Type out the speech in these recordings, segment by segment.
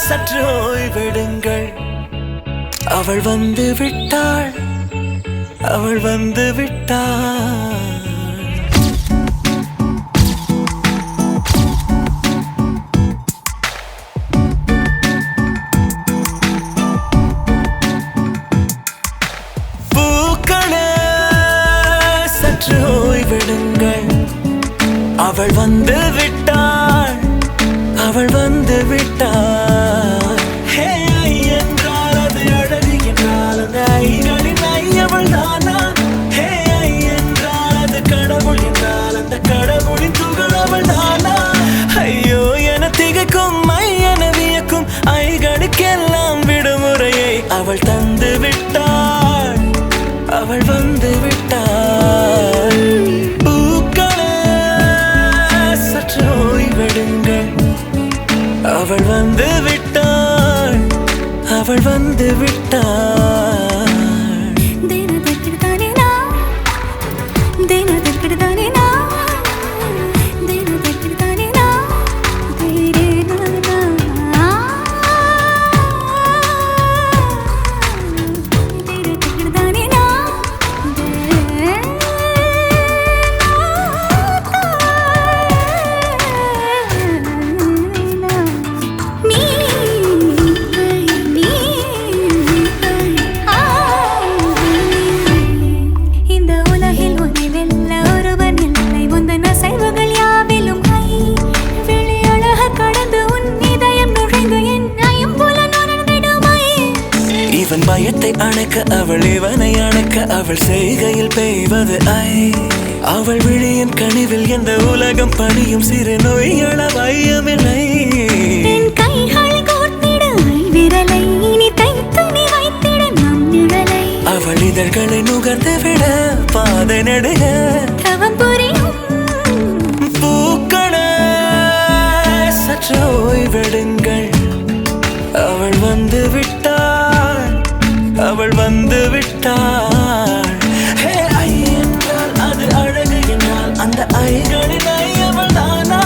சற்று ஓய்வெடுங்கள். அவள் வந்து விட்டாள், அவள் வந்து விட்டாள். பூக்களே சற்று ஓய்வெடுங்கள். அவள் வந்து விட்டாள், அவள் வந்து விட்டாள். ஹே ஐ என்றால் அது அழகு என்றால் அந்த ஐகளின் ஐ அவள் தானா? ஹே ஐ என்றால் அது கடவுள் என்றால் அந்த கடவுளின் துகள் அவள் தானா? ஐயோ என திகைக்கும் ஐ என வியக்கும் ஐகளுக்கெல்லாம் விடுமுறையை அவள் தந்து விட்டாள், அவள் வந்து விட்டாள். பூக்களே சற்று ஓய்வெடுங்கள். அவள் வந்து விட்டாள், அவள் வந்து விட்டாள். இவன் பயத்தை அணைக்க அவள் இவனை அணைக்க அவள் செய்கையில் பெய்வது ஐ. அவள் விழியின் கனிவில் எந்த உலகம் பணியும் சிறு நோய்கள வையமில்லை. அவள் இதழ்களை நுகர்ந்து விட பாதை நடுக பூக்களே சற்று ஓய்வெடுங்கள். அவள் வந்து விட்டாள், அவள் வந்து விட்டாள். ஹே ஐ என்றால் அது அழகு என்றால் அந்த ஐகளின் ஐ அவள் தானா?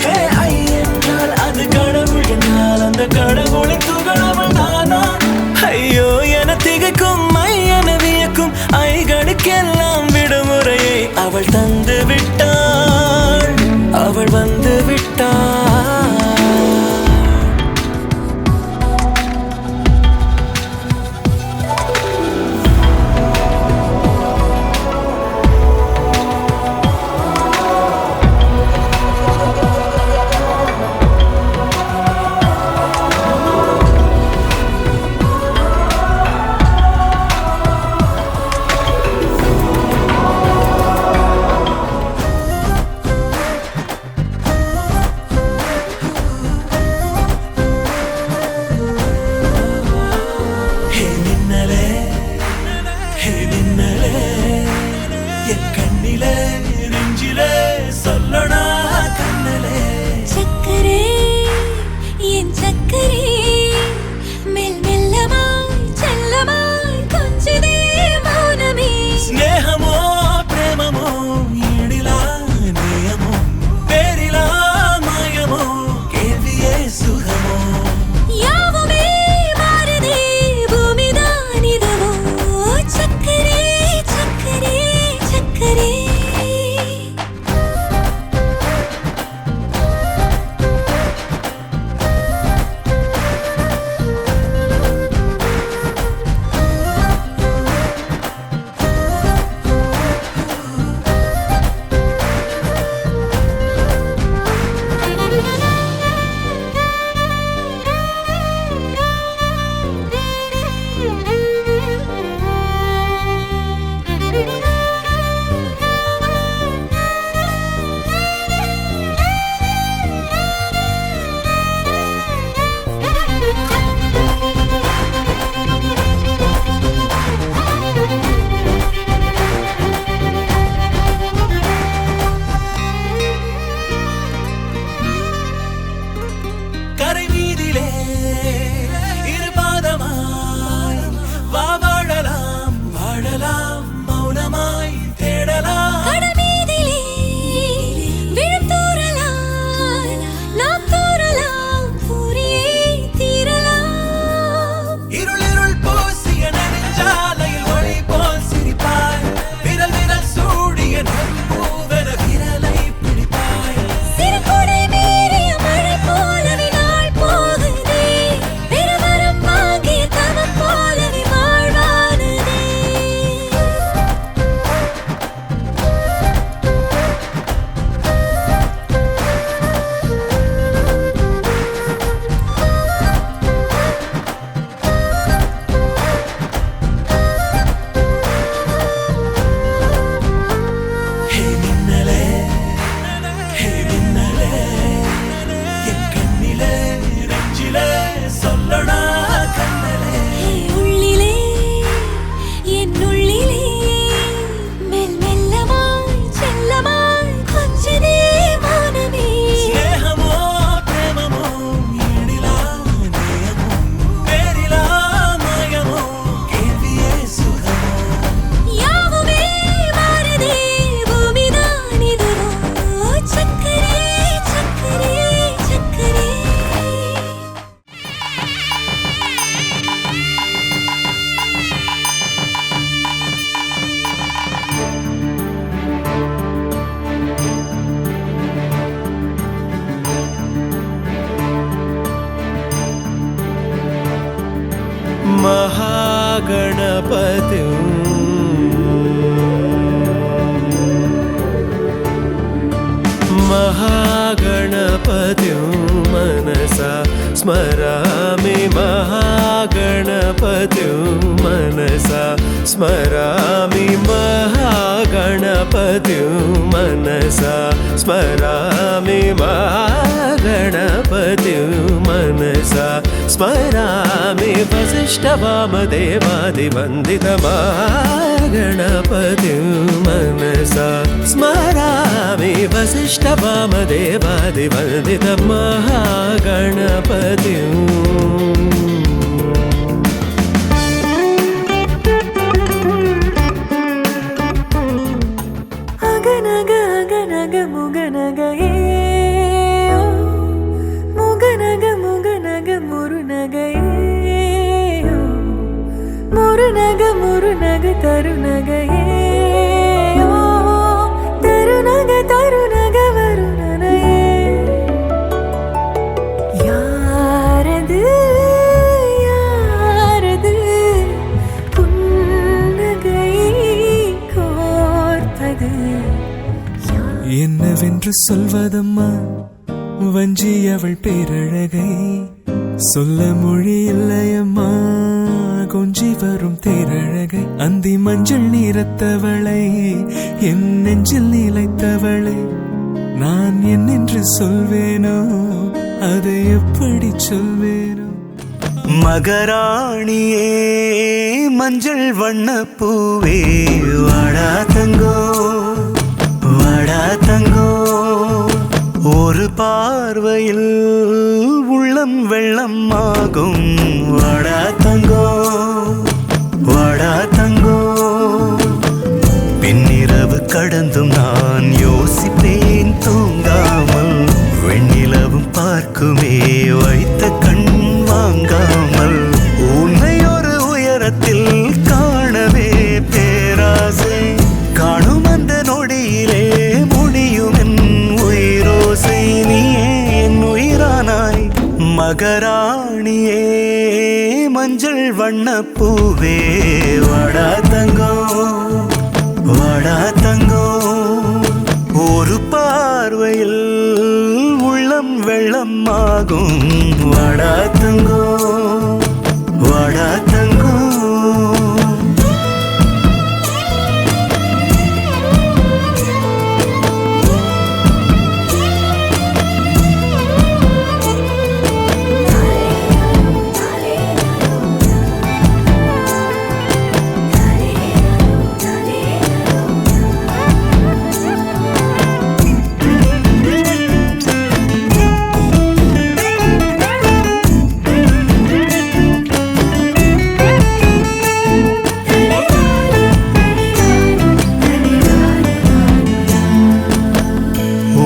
ஹே ஐ என்றால் அது கடவுள் என்றால் அந்த கடவுளின் துகள் அவள் தானா? ஐயோ என திகைக்கும் ஐ என வியக்கும் ஐகளுக்கெல்லாம் விடுமுறையை அவள் தந்து விட்டாள், அவள் வந்து விட்டாள். என் கண்ணிலே நெஞ்சிலே சொல்லடா கண்ணலே. சக்கரே என் சக்கரே மெல் மெல்லமாய் செல்லமாய் கொஞ்சதே மௌனமே. ஸ்நேகமோ பிரேம என் பூவென விரலை பிடிப்பாய். சிறு கொடை மீறிய மழை போலவே நாள் போகுதே, பெருவரம் வாங்கிய தவம் போலவே வாழ்வானதே. ஹே மின்னலே, ஹே மின்னலே, என் கண்ணிலே நெஞ்சிலே சொல்லடா கண்ணலே. உள்ளிலே என் உள்ளிலே மெல் மெல்லமாய் செல்லமாய் கொஞ்சதே வானமே. ஸ்நேகமோ பிரேமமோ ஈடிலா நேயமோ பேரிலா மாயமோ கேள்வியே சுகமோ. யாவுமே மாறுதே பூமிதான் இதுவோ சக்கரே சக்கரே சக்கரே. महागणपति महागणपति मनसा स्मरामि महागणपति मनसा स्मरामि महागणपति मनसा स्मरामि महागणपति मनसा स्मरामि वसिष्ठवामदेवादिवन्दित महागणपति मनसा स्मरामि वसिष्ठवामदेवादिवन्दित महागणपति. அகநக அகநக முகநக ஏ ஓ, முகநக முகநக முருநக ஏ ஓ, முருநக முருநக தருநக ஏ ஓ, தருநக தருநக வருணன ஏ. யாரது யாரது புன்னகை கோர்த்தது. என்னவென்று சொல்வதம்மா வஞ்சி அவள் பேரழகை, சொல்ல மொழி இல்லையம்மா கொஞ்சி வரும் தேரழகை. அந்தி மஞ்சள் நீரத்தவளை என் நெஞ்சில் நிலைத்தவளை நான் என்னென்று சொல்வேனோ அதை எப்படி சொல்வேனோ. மகராணியே மஞ்சள் வண்ண பூவே வாடா தங்கோ வாடா தங்கோ, ஒரு பார்வையில் உள்ளம் வெள்ளம் ஆகும். வாடா தங்கோ வாடா தங்கோ, பின்னிரவு கடந்தும் நான் யோசிப்பேன் தூங்காமல். வெண்ணிலவும் பார்க்குமே வைத்த கண் வாங்காமல். உன்னை ஒரு உயரத்தில் காணவே பேராசை, காணும் அந்த நொடியிலே முடியும் என் உயிரோசை. நீயே என் உயிரானாய் மகராணியே மஞ்சள் வண்ண பூவே வாடா தங்கோ வாடா தங்கோ, ஒரு பார்வையில் உள்ளம் வெள்ளம் ஆகும். வாடா தங்கோ வாடா தங்கோ.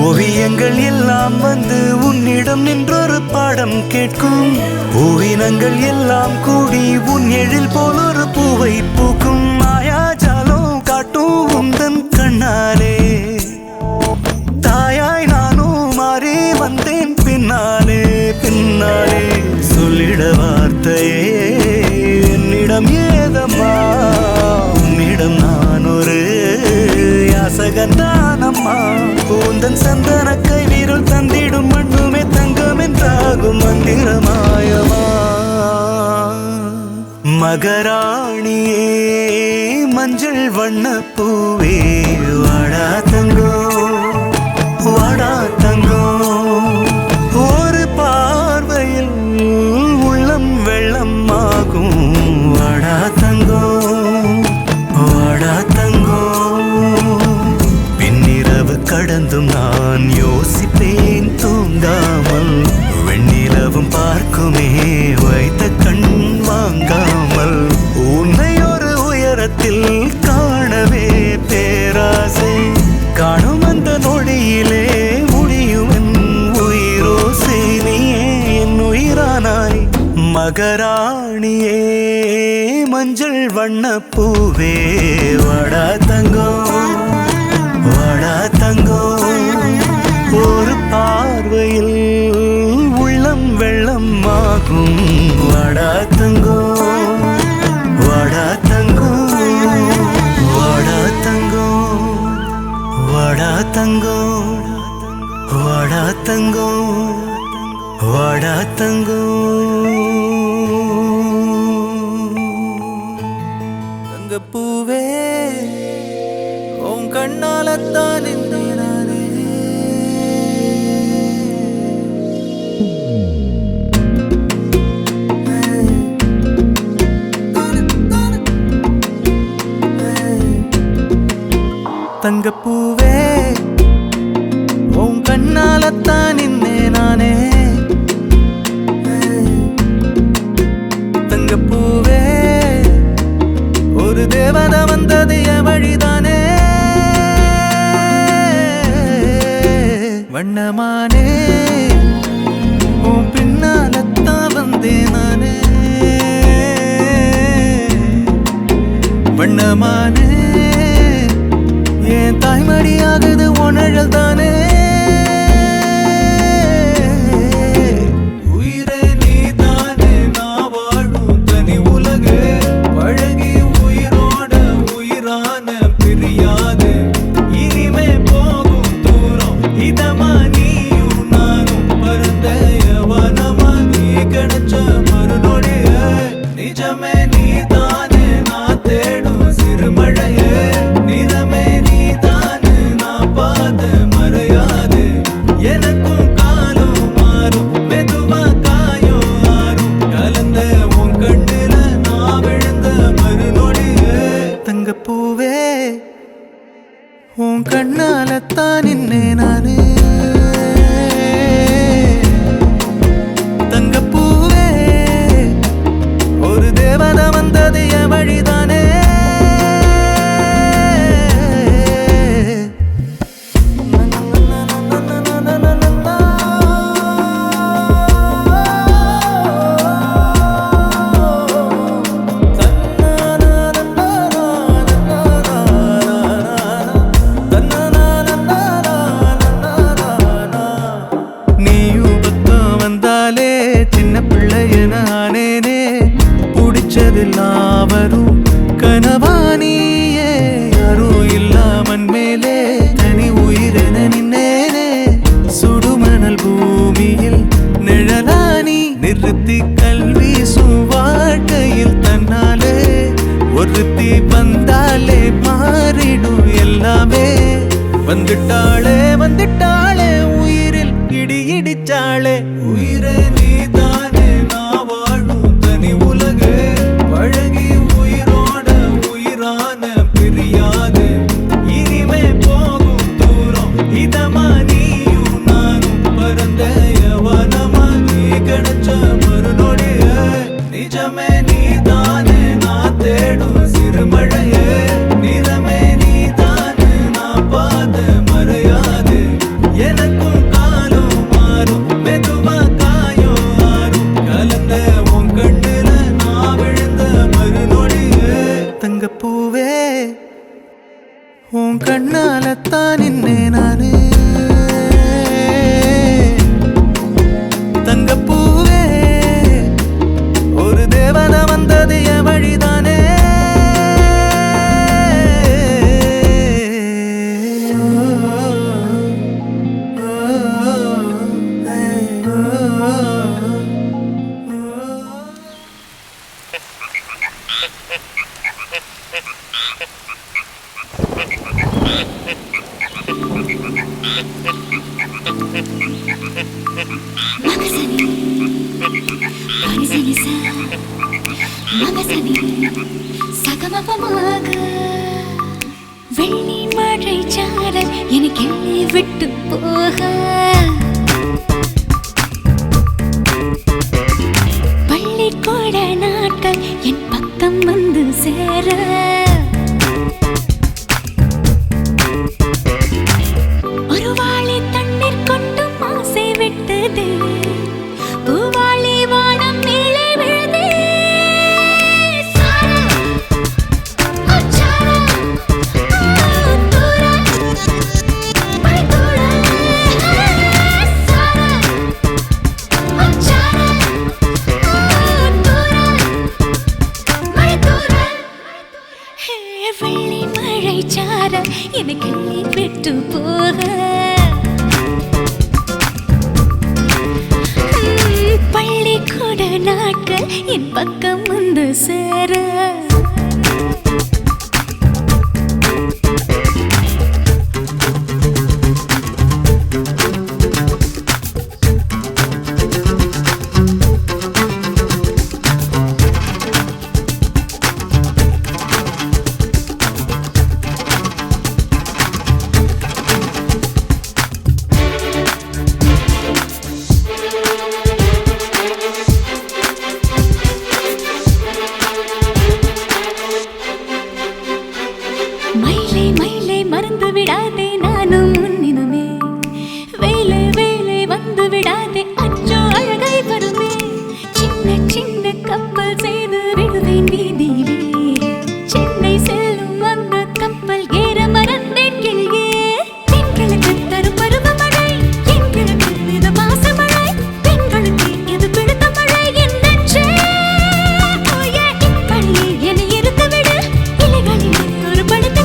ஓவியங்கள் எல்லாம் வந்து உன்னிடம் நின்றொரு பாடம் கேட்கும். பூவினங்கள் எல்லாம் கூடி உன் எழில் போல் ஒரு பூவை பூக்கும். மாயாஜாலம் காட்டும் உந்தன் கண்ணாலே வாசகந்தான் அம்மா. பூந்தன் சந்தன கை வீரல் தந்திடும் மண்ணுமே தங்கம் என்றாகும் மந்திரமாயமா. மகராணியே மஞ்சள் வண்ண பூவே வாடா தங்கோ வாடா தங்கோ. ஒரு பார்வையில் உள்ளம் வெள்ளம் ஆகும் வாடா தங்கோ வாடா தங்கோ. பின்னிரவு கடந்தும் நான் யோசிப்பேன் தூங்காமல். வெண்ணிலவும் பார்க்குமே வைத்த கண் வாங்காமல். உன்னை ஒரு உயரத்தில் காணவே பேராசை. காணும் அந்த நொடியிலே முடியும் என் உயிரோசை. நீயே என் உயிரானாய் மகராணியே மஞ்சள் வண்ண பூவே வாடா தங்கோ வாடா தங்கோ. ஒரு பார்வையில் உள்ளம் வெள்ளம் ஆகும் வாடா தங்கோ வாடா தங்கோ வாடா தங்கோ வாடா தங்கோ வாடா தங்கோ வாடா தங்கோ. தங்கப்பூவே உன் கண்ணாலத்தான் நானே. தங்கப்பூவே உன் கண்ணாலத்தான் நானே. தங்கப்பூவே ஒரு தேவதை வந்தது என் வழிதானே. வண்ணமானே உன் பின்னாலத்தான் வந்தேன் நானே. வண்ணமானே என் தாய்மடியாகுது உணழல் தானே. உயிரே நீ தானே நான் வாழும் தனி உலகு. பழகி உயிரோட உயிரான பிரியாது. இனிமே போகும் தூரம் இதமா நீயும் நானும். பரந்த வனமா நீ கிடைச்ச மறுநொடிய. நிஜமே நீ தானே நான் தேடும் சிறுமழைய. நிறமே நீ தானே நான் பாத மறையாது. எனக்கும் காலம் மாறும் மெதுவா காயம் ஆறும். கலந்த உன் கண்ணுல நான் விழுந்த மறுநொடிய. தங்கப்பூவே உன் கண்ணாலத்தான் நானே. தங்கப்பூவே ஒரு தேவதை வந்தது என் வழிதானே. சின்ன பிள்ளைய நானேனே புடிச்சதெல்லாம் வரும் கனவானியே. யாரும் இல்லாமன் மேலே தனி உயிரென நின்னேனே. சுடுமணல் பூமியில் நிழலானி நிறுத்தி கல்வி வாழ்க்கையில் தன்னாலே. ஒருத்தி வந்தாலே மாறிடும் எல்லாமே. வந்துட்டாளே வந்துட்டாளே உயிரில் இடி இடிச்சாளே. உயிரே நீ தானே நான் வாழும் தனி உலகு. பழகி உயிரோட உயிரான பிரியாது. இனிமே போகும் தூரம் இதமா நீயும் நானும். பரந்த வனமா நீ கிடைச்ச மறுநொடிய. நிஜமே நீ தானே நான் தேடும் சிறுமழைய. நிறமே நீ தானே நான் பாத மறையாது. எனக்கும் காலம் மாறும் மெதுவா காயம் ஆறும். கலந்த உன் கண்ணுல நான் விழுந்த மறுநொடிய. தங்கப்பூவே உன் கண்ணாலத்தான் நானே. தங்கப்பூவே ஒரு தேவதை வந்தது என் வழிதானே. தெய்வமாக வெள்ளி மழை சாரல் எனக்கு என்னை விட்டு போக பள்ளிக்கூட நாட்கள் என் பக்கம் வந்து சேர ஒரு வாளி தண்ணீர் கொண்டும் ஆசை விட்டது பூவாளி வானம் மேலே விழுதே வெள்ளி மழை சார எனக்கு நீ விட்டு போக பள்ளிக்கூட நாட்கள் என் பக்கம் வந்து சேர மயிலே மயிலே மறந்து விடாதே நானும் முன்னினுமே வேலை வேலை வந்து விடாதே அச்சோ அழகை வருமே சின்ன சின்ன கப்பல் செய்து விடுவேன் வீதியிலே சென்னை செல்லும் அந்த கப்பல் ஏற மறந்தேன் கிளியே பெண்களுக்கு தரும் பருவமழை எங்களுக்கு இது மாசமழை பெண்களுக்கு இது பிடித்த மழை என்னே ஓயே இப்படியே என்னை இருத்து விடு இலைகளிலே ஒரு படுத்த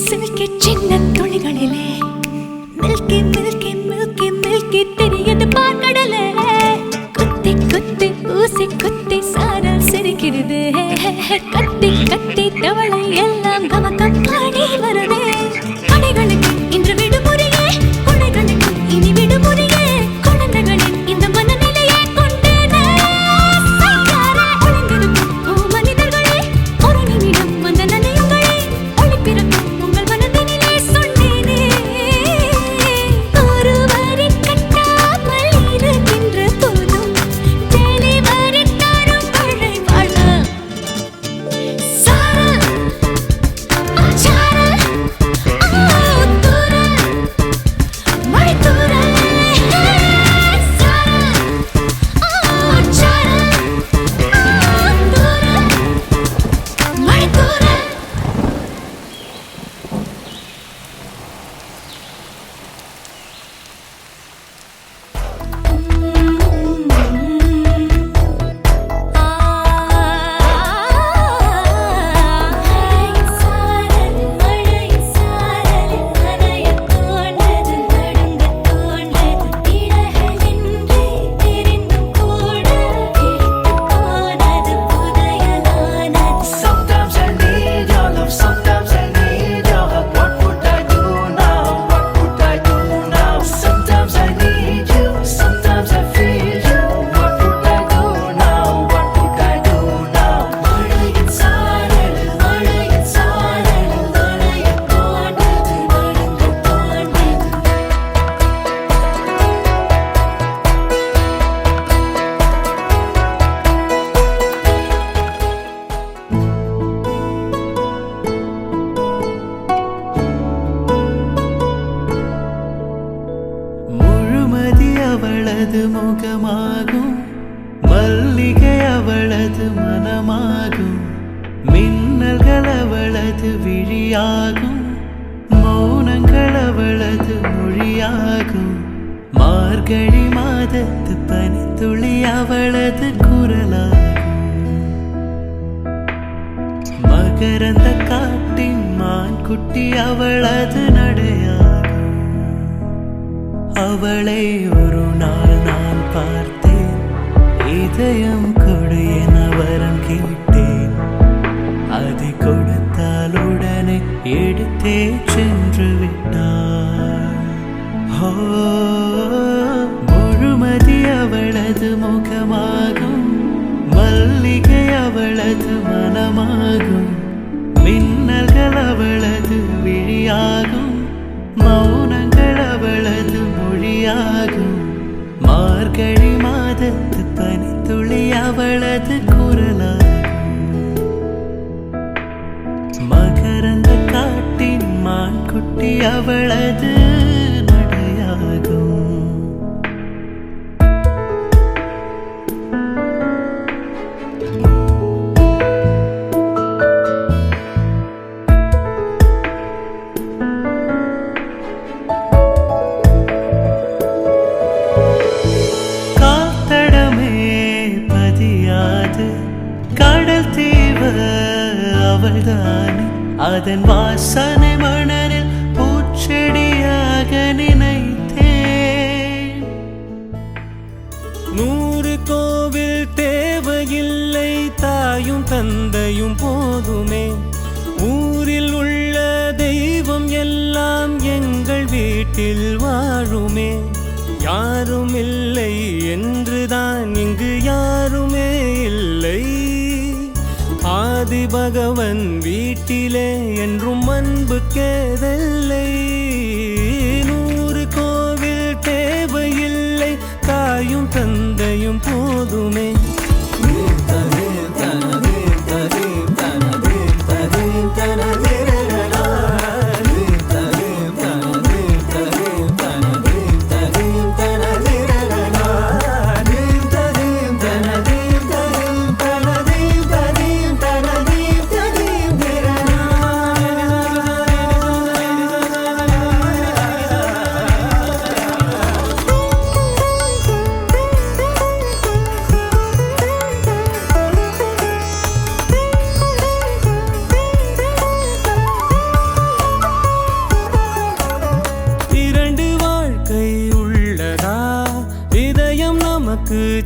சில்கி சின்ன துளிகளிலே மில்கி மில்கி மில்கி மில்கி தெரியது பார்க்கடலே குத்தி குத்தி ஊசி குத்தி சாரல் சிரிக்கிறது கத்தி கத்தி தவளை எல்லாம் கமக்கம் பாடி வருதே கடைகளுக்கு இன்று விடுமுறையே குடைகளுக்கு இனி விடுமுறையே குழந்தைகளின் இந்த மனநிலையை கொண்டேனே ஒளிந்திருக்கும் மனிதர்களே ஒரு நிமிடம் வந்த நனையுங்களே ஒளிப்பிறக்கும் அவளது முகமாகும், மல்லிகை அவளது மனமாகும், மின்னல்கள் அவளது விழியாகும், மௌனங்கள் அவளது மொழியாகும், மார்கழி மாதத்து பனித்துளி அவளது குரலாகும், மகரந்த காட்டின் மான் குட்டி அவளது நடையாகும். அவளை ஒரு நாள் நான் பார்த்தேன், இதயம் கொடு என வரம் கேட்டேன், அதை கொடுத்தால் உடனே எடுத்தே சென்று விட்டாள். ஹோ, முழுமதி அவளது முகமாகும், மல்லிகை அவளது மனமாகும், மின்னல்கள் அவளது விழியாகும், மௌனங்கள் அவளது மொழியாகும், மார்கழி மாதத்து பனித்துளி அவளது குரலாகும், மகரந்த காட்டின் மான் குட்டி அவளது நடையாகும். கடல் தீவ அவள்தானே, அதன் வாசனை மணலில் பூச்செடியாக நினைத்தேன். 100 கோவில் தேவையில்லை, தாயும் தந்தையும் போதுமே, ஊரில் உள்ள தெய்வம் எல்லாம் எங்கள் வீட்டில் வாழுமே. யாரும் இல்லை என்றுதான் இங்கு யாருமே இல்லை, ஆதி பகவன் வீட்டிலே என்றும் அன்பு கேதல்லை. 100 கோவில் தேவையில்லை, தாயும் தந்தையும் போதுமே.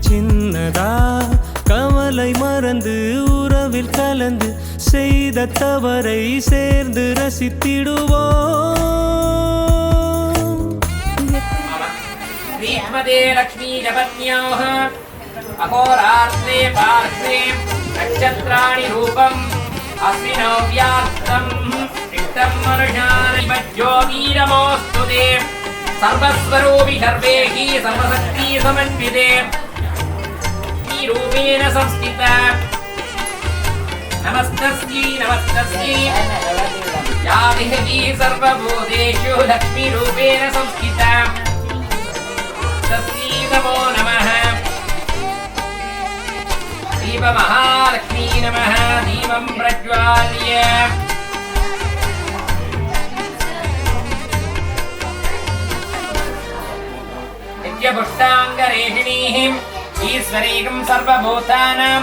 சின்னதா கவலை மறந்து உறவில் கலந்து செய்த தவறை சேர்ந்து ரசித்திடுவோம். ஸ்ரீமதே லக்ஷ்மீ ஜபத்யோஹ அகோராத்ரே பார்த்ரே நட்சத்ராணி ரூபம் அஸ்வினோ வியாப்தம் சித்தம் மனுஷானி மஜ்ஜோதீரமோஸ்துதே सर्वस्वरूपी सर्वेहि सर्वशक्ति समन्विते रूपेण संस्थिता नमस्तस्यै नमस्तस्यै या देवी सर्वभूतेषु लक्ष्मी रूपेण संस्थिता तस्यै नमो नमः. दीप महालक्ष्मी नमः. दीपं प्रज्वाल्य पुष्टांगरेहिणीः ईश्वरीकं सर्वभूतानां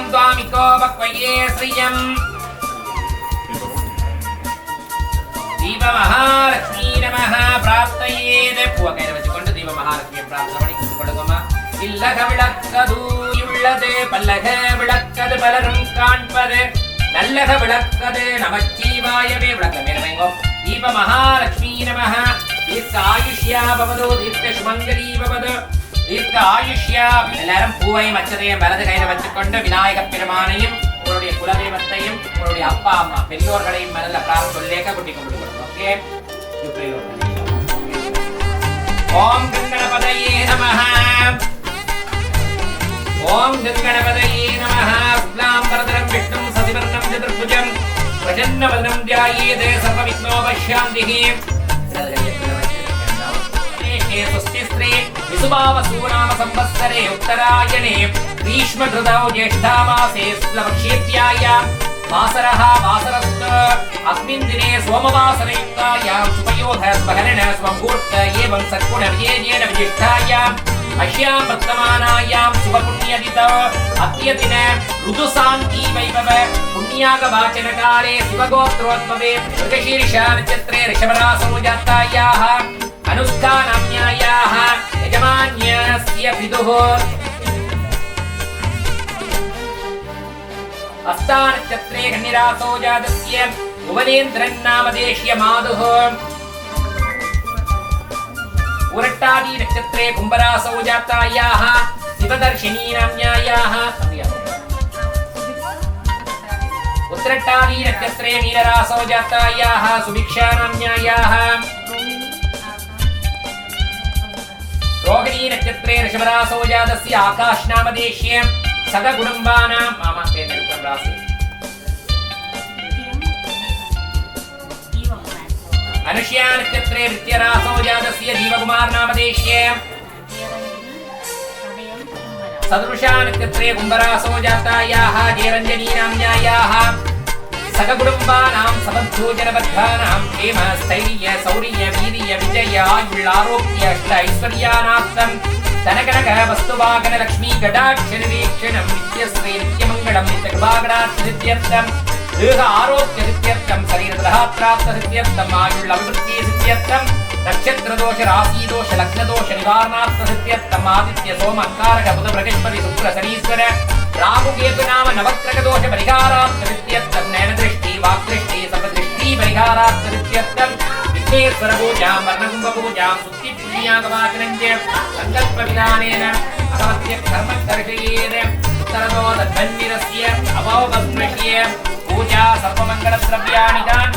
द्वामिको भक्वये श्रियम्. दीपमहालक्ष्मी नमः. प्राप्तयेद पूवकैर वच्चुकोंडु दीपमहालक्ष्मी प्राप्तमणि कुडुकोमा இல்லக விளக்கது உள்ளது பல்லக விளக்கது பலரும் காண்பது நல்லக விளக்கது நமச்சிவாயவே விளக்கம் மேலமைங்கோ. दीपमहालक्ष्मी नमः. दीर्घ आयुष्या भवतु दीर्घ சுமங்கலி भवतु दीर्घ आयुष्या. எல்லாரும் பூவையும் அச்சதையும் வலது கையில வச்சுக்கொண்டு விநாயக பெருமானையும் உங்களுடைய குலதெய்வத்தையும் உங்களுடைய அப்பா அம்மா பெரியோர்களையும் மனதில பிரார்த்தனையாக குட்டி கும்பிடுங்க. ஓகே. ஓம் கங்கணபதயே நமः. ஓம் கங்கணபதயே நமः. ஸ்லாம் வரதரம் விஷ்ணும் சசிவர்ணம் சதுர்புஜம் பிரசன்னவதனம் த்யாயேத் சர்வவிக்னோபசாந்திஹி. स्वस्ति स्त्री वसुभावसूनाम संवत्सरे उत्तरायणे ग्रीष्मऋतौ ज्येष्ठामासे शुक्लपक्षेत्यायां वासरः वासरस्तु अस्मिन् दिने सोमवासरयुक्तायां शुभयोधस्वहरण स्वमुहूर्त एवं सद्गुणविजयेन विशिष्टायाम् अस्यां वर्तमानायां शुभपुण्यदितौ अद्यदिन ऋतुशान्ति वैभव पुण्यागवाचनकाले शिवगोत्रोद्भवे मृगशीर्षा नक्षत्रे ऋषभरासौ जातायाः अनुष्ठानाम्यायाः यजमान्यस्य पितुः हस्तानक्षत्रे कन्निरासौ जातस्य भुवनेन्द्रन् नामदेशीय मातुः उरट्टादी नक्षत्रे कुम्भरासौ जातायाः शिवदर्शिनी नाम्यायाः उत्तरट्टादी नक्षत्रे मीनरासौ जातायाः सुभिक्षा नाम्यायाः रोहिणी नक्षत्रे ऋषभरासौ जातस्य आकाश नामदेशीय सगकुटुम्बानां राशि अनुष्या नक्षत्रे वृत्यरासौ जातस्य जीवकुमार नामदेशीय सदृशा नक्षत्रे कुम्भरासौ जातायाः जयरञ्जनी नाम्यायाः सगकुटुम्बानां समद्धोजनबद्धानां क्षेम स्थैर्य शौर्य वीर्य विजय आयुर्आरोग्य अष्ट ऐश्वर्यानार्थं धनकनक वस्तुवाहन लक्ष्मी कटाक्ष निरीक्षणं नित्यश्री नित्यमङ्गलं नित्यकृपाकटाक्षसिद्ध्यर्थं देह आरोग्य सिद्ध्यर्थं शरीरदहात्राप्त सिद्ध्यर्थं आयुर्अभिवृद्धि सिद्ध्यर्थं नक्षत्रदोष राशिदोष लग्नदोष निवारणार्थ सिद्ध्यर्थं आदित्य सोम अंगारक बुध बृहस्पति शुक्र शनीश्वर राहु केतु नाम नवग्रह दोष परिहारार्थ सिद्ध्यर्थं नयनदृष्टि वाक्दृष्टि सर्वदृष्टि परिहारार्थ सिद्ध्यर्थं विघ्नेश्वर पूजां वर्णकुंभ पूजां सुत्ति पुण्यागवाचनं च संकल्प विधानेन अगमत्य कर्म दर्शयेत् उत्तरतो तद्भन्विरस्य अवोपस्मृश्य पूजा सर्वमंगल द्रव्याणि दान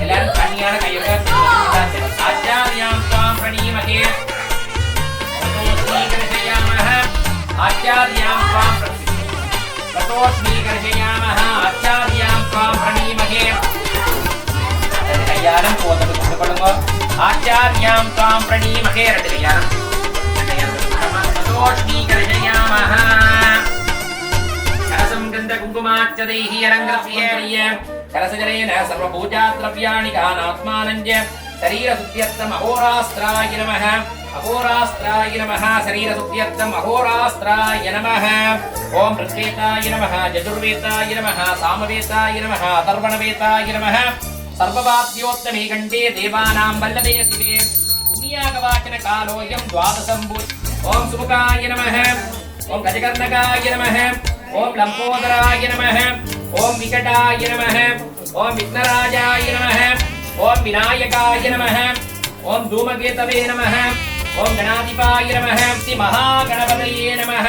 एलर कन्यान कयुगत आचार्यां त्वां प्रणीमहे ततोऽस्मीकर्षयामः आचार्यां त्वां ततोऽस्मीकर्षयामः आचार्यां त्वां प्रणीमहे कल्याणं पोततु पडुंगो आचार्यां त्वां प्रणीमहे रडकल्याणं ततोऽस्मीकर्षयामः कुंकुमाच्चदैहि अलङ्कृत्य कलशजलेन सर्वपूजाद्रव्याणि गानात्मानञ्च शरीरशुद्ध्यर्थम् अहोरास्त्राय नमः अहोरास्त्राय नमः शरीरशुद्ध्यर्थम् अहोरास्त्राय नमः ॐ ऋग्वेदाय नमः यजुर्वेदाय नमः सामवेदाय नमः अथर्वणवेदाय नमः सर्ववाद्योत्तमे कण्ठे देवानां वल्लभे शिवे पुण्यागवाचनकालोऽयं द्वादशम्भु ॐ सुमुखाय नमः ॐ गजकर्णकाय नमः ओम लंबोदराय नमः ओम विकटाय नमः ओम विघ्नराजाय नमः ओम विनायकाय नमः ओम धूमकेतवे नमः ओम गणाधिपाय नमः श्री महागणपतये नमः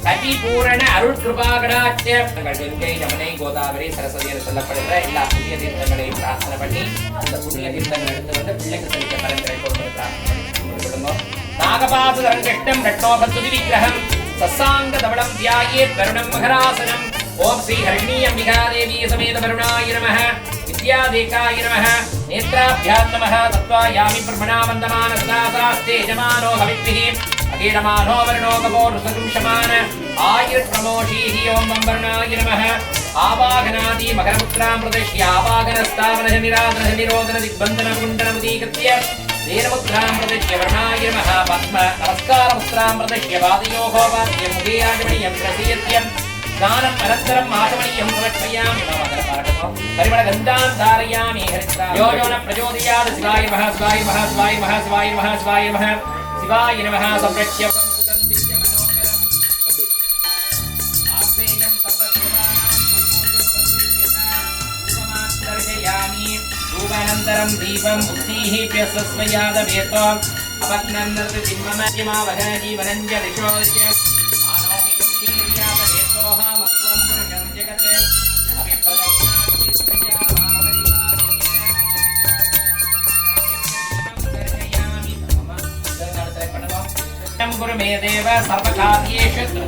கட்டிபூரண அருள் கிருபாகடாட்ச கங்கை யமுனை கோதாவரி சரஸ்வதி என்று சொல்லப்படுகிற எல்லா புண்ணிய தீர்த்தங்களையும் பிரார்த்தனை பண்ணி அந்த புண்ணிய தீர்த்தங்கள் எடுத்து வந்து பிள்ளைக்கு செலுத்த பரம்பரை கொண்டு பிரார்த்தனை பண்ணி நாகபாசுரம் கட்டம் ரட்னோபத்துதி விக்கிரகம் सत्सांग दवडं ध्यायेत् वरुणं मकरासनं ओम श्री हरिणी अंबिका देवी समेत वरुणाय नमः विद्यादेकाय नमः नेत्राभ्यां नमः तत्त्वायामि ब्रह्मणा वन्दमान सदासास्ते यजमानो हविद्भिः अगीडमानो वरुणो गपो ऋतुशमान आयुर्प्रमोषीः ओम वरुणाय नमः आवाहनादि मकरपुत्रां प्रदर्श्य आवाहनस्तावनः निराधनः निरोधन दिग्बन्धन कुण्डलमुदीकृत्य वीरमुद्रां प्रदर्श्य वर्णाय नमः पद्म नमस्कारमुद्रां प्रदर्श्य पादयोः वाद्यं मुखे आचमनीयं प्रसीयत्यं स्नानम् अनन्तरं आचमनीयं समर्पयामि मम परिमलगन्धां धारयामि हरिद्रां यो यो न प्रचोदयात् शिवाय नमः शिवाय नमः शिवाय नमः शिवाय नमः शिवाय नमः शिवाय नमः संरक्ष्य अनन्तरं दीपं बुद्धिः प्यस्वयादवेत अपत्नन्दत दिम्ममज्यमावह जीवनञ्च दिशोश्च आनोमिकं शीर्यादवेतोः मत्वं पुरुषं जगत् अभिप्रदक्षिणां गुरु मे देव सर्वकार्येषु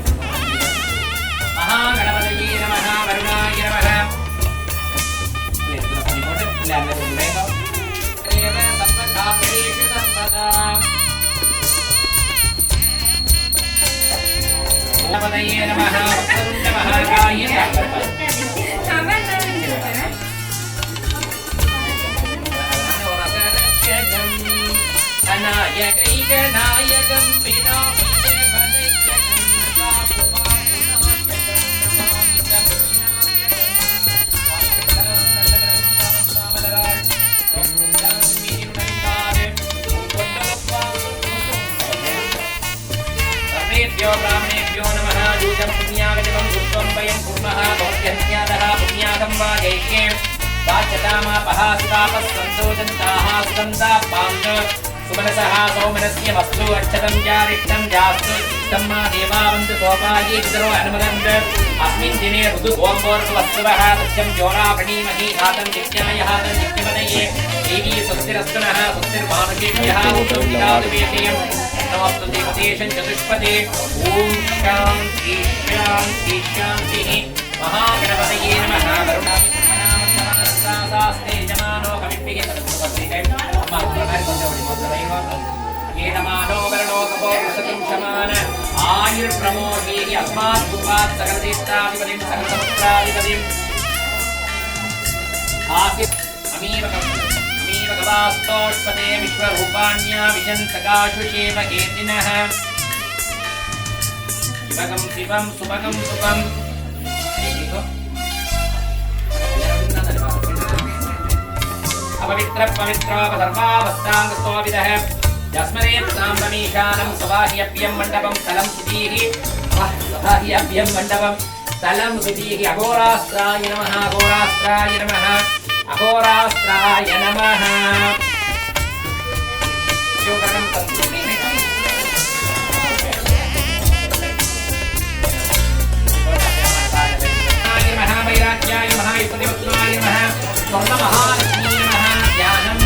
महागणपतये नमः वरुणाय नमः பதயே நமः வக்ரதுண்ட மகாகாய நாயகம் ब्राह्मणेभ्यो नमः दूतं पुण्यागजं गुप्तं वयं कुर्मः भवत्यज्ञातः पुण्यागं वा जैके वाच्यतामापः सुतापः सन्तोषन्ताः सुगन्धापाञ्च सुमनसः सौमनस्य वस्तु अक्षतं जारिष्टं जास्तु चित्तं मा देवावन्तु सोपाये पितरो अनुमदन्त अस्मिन् दिने ऋतु ओम्भोर्वस्तुवः सत्यं ज्योराभणीमहि हातं जिज्ञायः तं जिज्ञपदये देवी स्वस्तिरस्तु नः स्वस्तिर्मानुषेभ्यः उत्तम विदातुवेशयम् नमस्तु देवतेशं चतुष्पदे ॐ शान्ति शान्ति शान्तिः महागणपतये नमः वरुणास्ते जमानो कविभिः एतमानो वरणो कपोषतं क्षमान आयुर्प्रमोदीः अस्मात् पूर्वात् सकलदेशाधिपतिं सकलसमुद्राधिपतिम् आसीत् गवास्तोष्पदे विश्वरूपाण्या विजन्तकाशुषेव केतिनः शिवगं शिवं सुभगं सुभम् अपवित्र पवित्रोपसर्वावस्थाङ्गस्तोविदः यस्मरेत् साम्बमीशानं सवाह्यभ्यं मण्डपं स्थलं सुधीः सवाह्यभ्यं मण्डपं स्थलं सुधीः अघोरास्त्राय नमः अघोरास्त्राय नमः अघोरास्त्राय नमः योगनं महावैराग्याय महायुक्तिवत्नाय नमः स्वर्णमहालक्ष्मी नमः ज्ञानं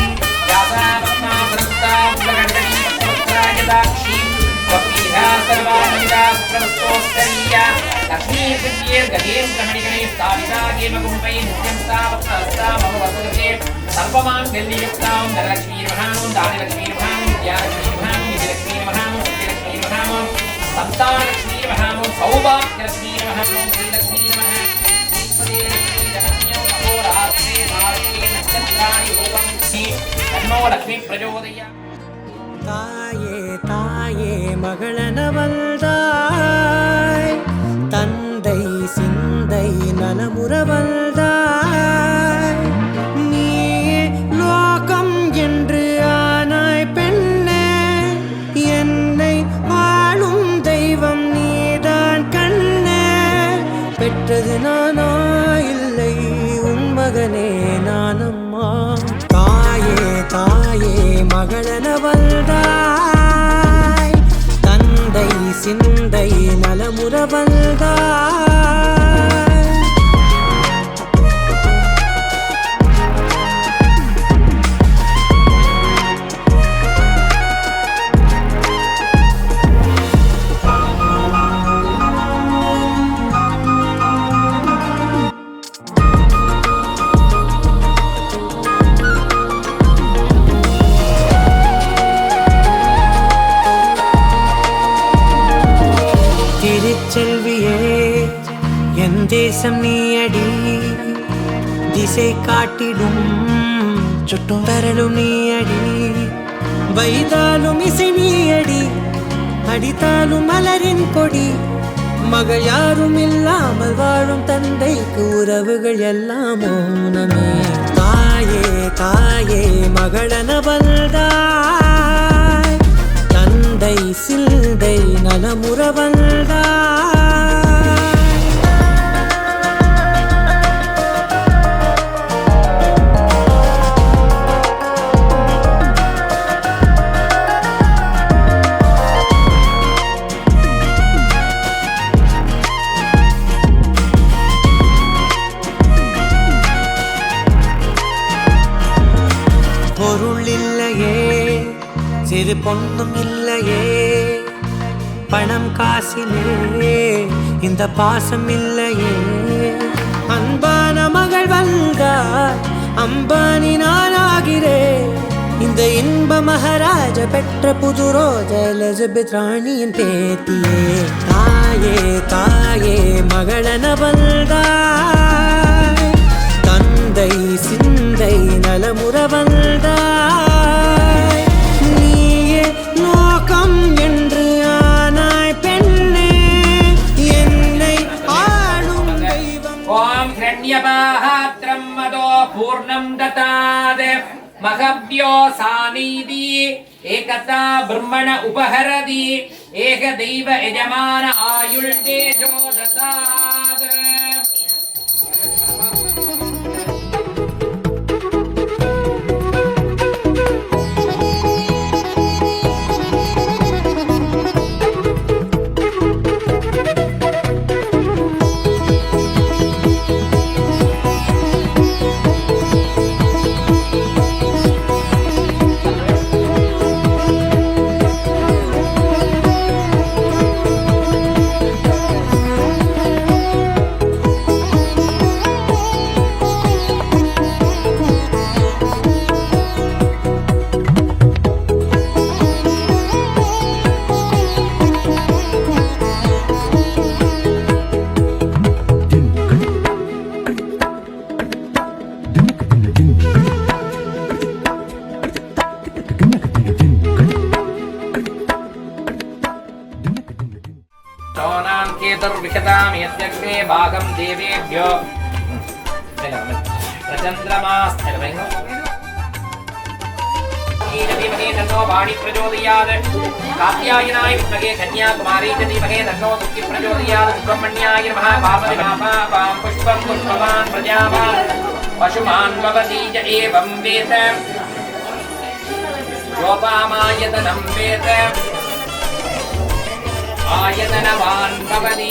व्यासावत्नावृत्ता उग्रगण्डनी पत्रवक्त्राय दाक्षी स्वप्नीहा सर्वानन्दा सुप्रवस्तोत्तरीया लक्ष्मीर्गतीर्गतीन्द्रमणिगणे स्थापिता गेमकुम्भै नित्यं स्थावत्नहस्ता मम वसुगते सर्वमाङ्गल्ययुक्तां धनलक्ष्मीर्महां दानलक्ष्मीर्महां विद्यालक्ष्मीर्महां विजयलक्ष्मीर्महां सत्यलक्ष्मीर्महां सन्तानलक्ष्मीर्महां सौभाग्यलक्ष्मीर्महां श्रीलक्ष्मीर्महां तन्नो लक्ष्मी प्रचोदयात् தாயே தாயே மகளனவள்தாய் தந்தை சிந்தை நலமுறவள்தாய் நீயே லோகம் என்று ஆனாய் பெண்ணே என்னை வாழும் தெய்வம் நீதான் கண்ணே பெற்றது நானா இல்லை உன் மகனே நானம்மா தாயே தாயே மகளனவள்தாய் தந்தை சிந்தை நலமுறவள்தாய் திருச்செல்வியே என் தேசம் நீயடி திசை காட்டிடும் சுட்டும் வரலும் நீயடி வைதாலும் இசை நீயடி அடித்தாலும் மலரின் கொடி மகள் யாரும் இல்லாமல் வாழும் தந்தைக்கு உறவுகள் எல்லாம் மௌனமே தாயே தாயே மகளனவள்தாய் தந்தை சிந்தை நலமுறவள்தாய் பொருள் இல்லையே சிறு பொண்ணும் இல்லையே பணம் காசிலே இந்த பாசம் இல்லையே அன்பான மகள் வந்தார் அம்பானி நானாகிறேன் இந்த இன்ப மகாராஜ பெற்ற புது ரோஜ எலிசபெத் ராணியின் பேத்தியே தாய் தாயே தாயே மகளன வந்தாய் தந்தை சிந்தை நலமுற வந்தாய் நீயே லோகம் என்று ஆனாய் பெண்ணே என்னை ஆளும் தெய்வம் ஓம் ஹிரண்யபாஹாத்ரம் மதோ பூர்ணம் ததாத் மகவ்யோ சாநீதி ஏகதா பிரம்மண உபஹரதி ஏக தெய்வ யஜமான ஆயுள் தேஜோ ததாத் सोनां केतुर्विशतां यद्यग्रे भागं देवेभ्यो प्रचन्द्रमास्थलवैनो धीमहि तन्नो वाणी प्रचोदयात् कात्यायनाय विद्महे कन्याकुमारी च धीमहि तन्नो दुःखि प्रचोदयात् सुब्रह्मण्याय नमः पापति पापां पुष्पं पुष्पवान् प्रजावान् पशुमान् भवति च एवं वेद योपामायतनं वेद आयतनवान् भवति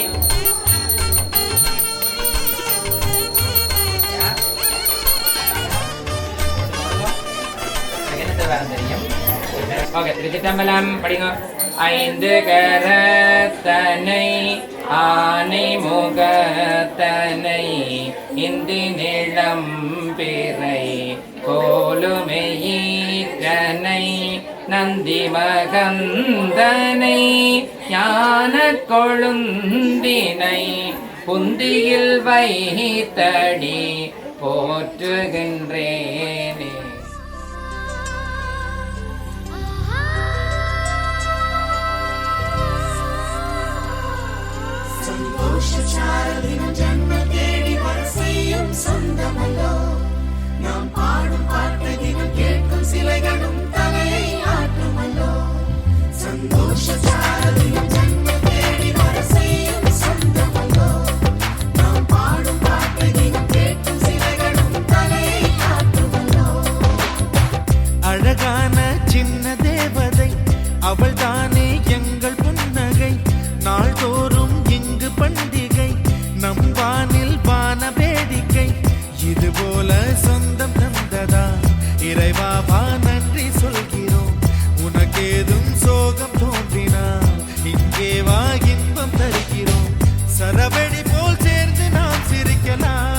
ஓகே திருச்சிட்டம்பலம் படிங்க ஐந்து கரத்தனை ஆனை முகத்தனை இந்தி நிலம் பிறை கோலுமையீற்றனை நந்தி மகந்தனை ஞான கொழுந்தினை புந்தியில் வைத்தடி போற்றுகின்றேனே. சந்தோஷச்சாரலின் ஜன்ம தேடி வரிசையும் சொந்தமல்லோ நாம் பாடும் பாட்டதிலும் கேட்கும் சிலைகளும் தலையை ஆட்டுமல்லோ சந்தோஷச்சாரலின் ஜன்ம தேடி வரிசையும் சொந்தமல்லோ நாம் பாடும் பாட்டதிலும் கேட்கும் சிலைகளும் தலையை ஆட்டுமல்லோ அழகான சின்ன தேவதை அவள் தானே எங்கள் புன்னகை நாள்தோறும் இங்கு பண்டிகை நம் வானில் வான வேடிக்கை இதுபோல சொந்தம் தந்ததா இறைவா வா நன்றி சொல்கிறோம் உனக்கேதும் சோகம் தோன்றினால் இங்கே வா இன்பம் தருகிறோம் சரவெடி போல் சேர்ந்து நாம் சிரிக்கலாம்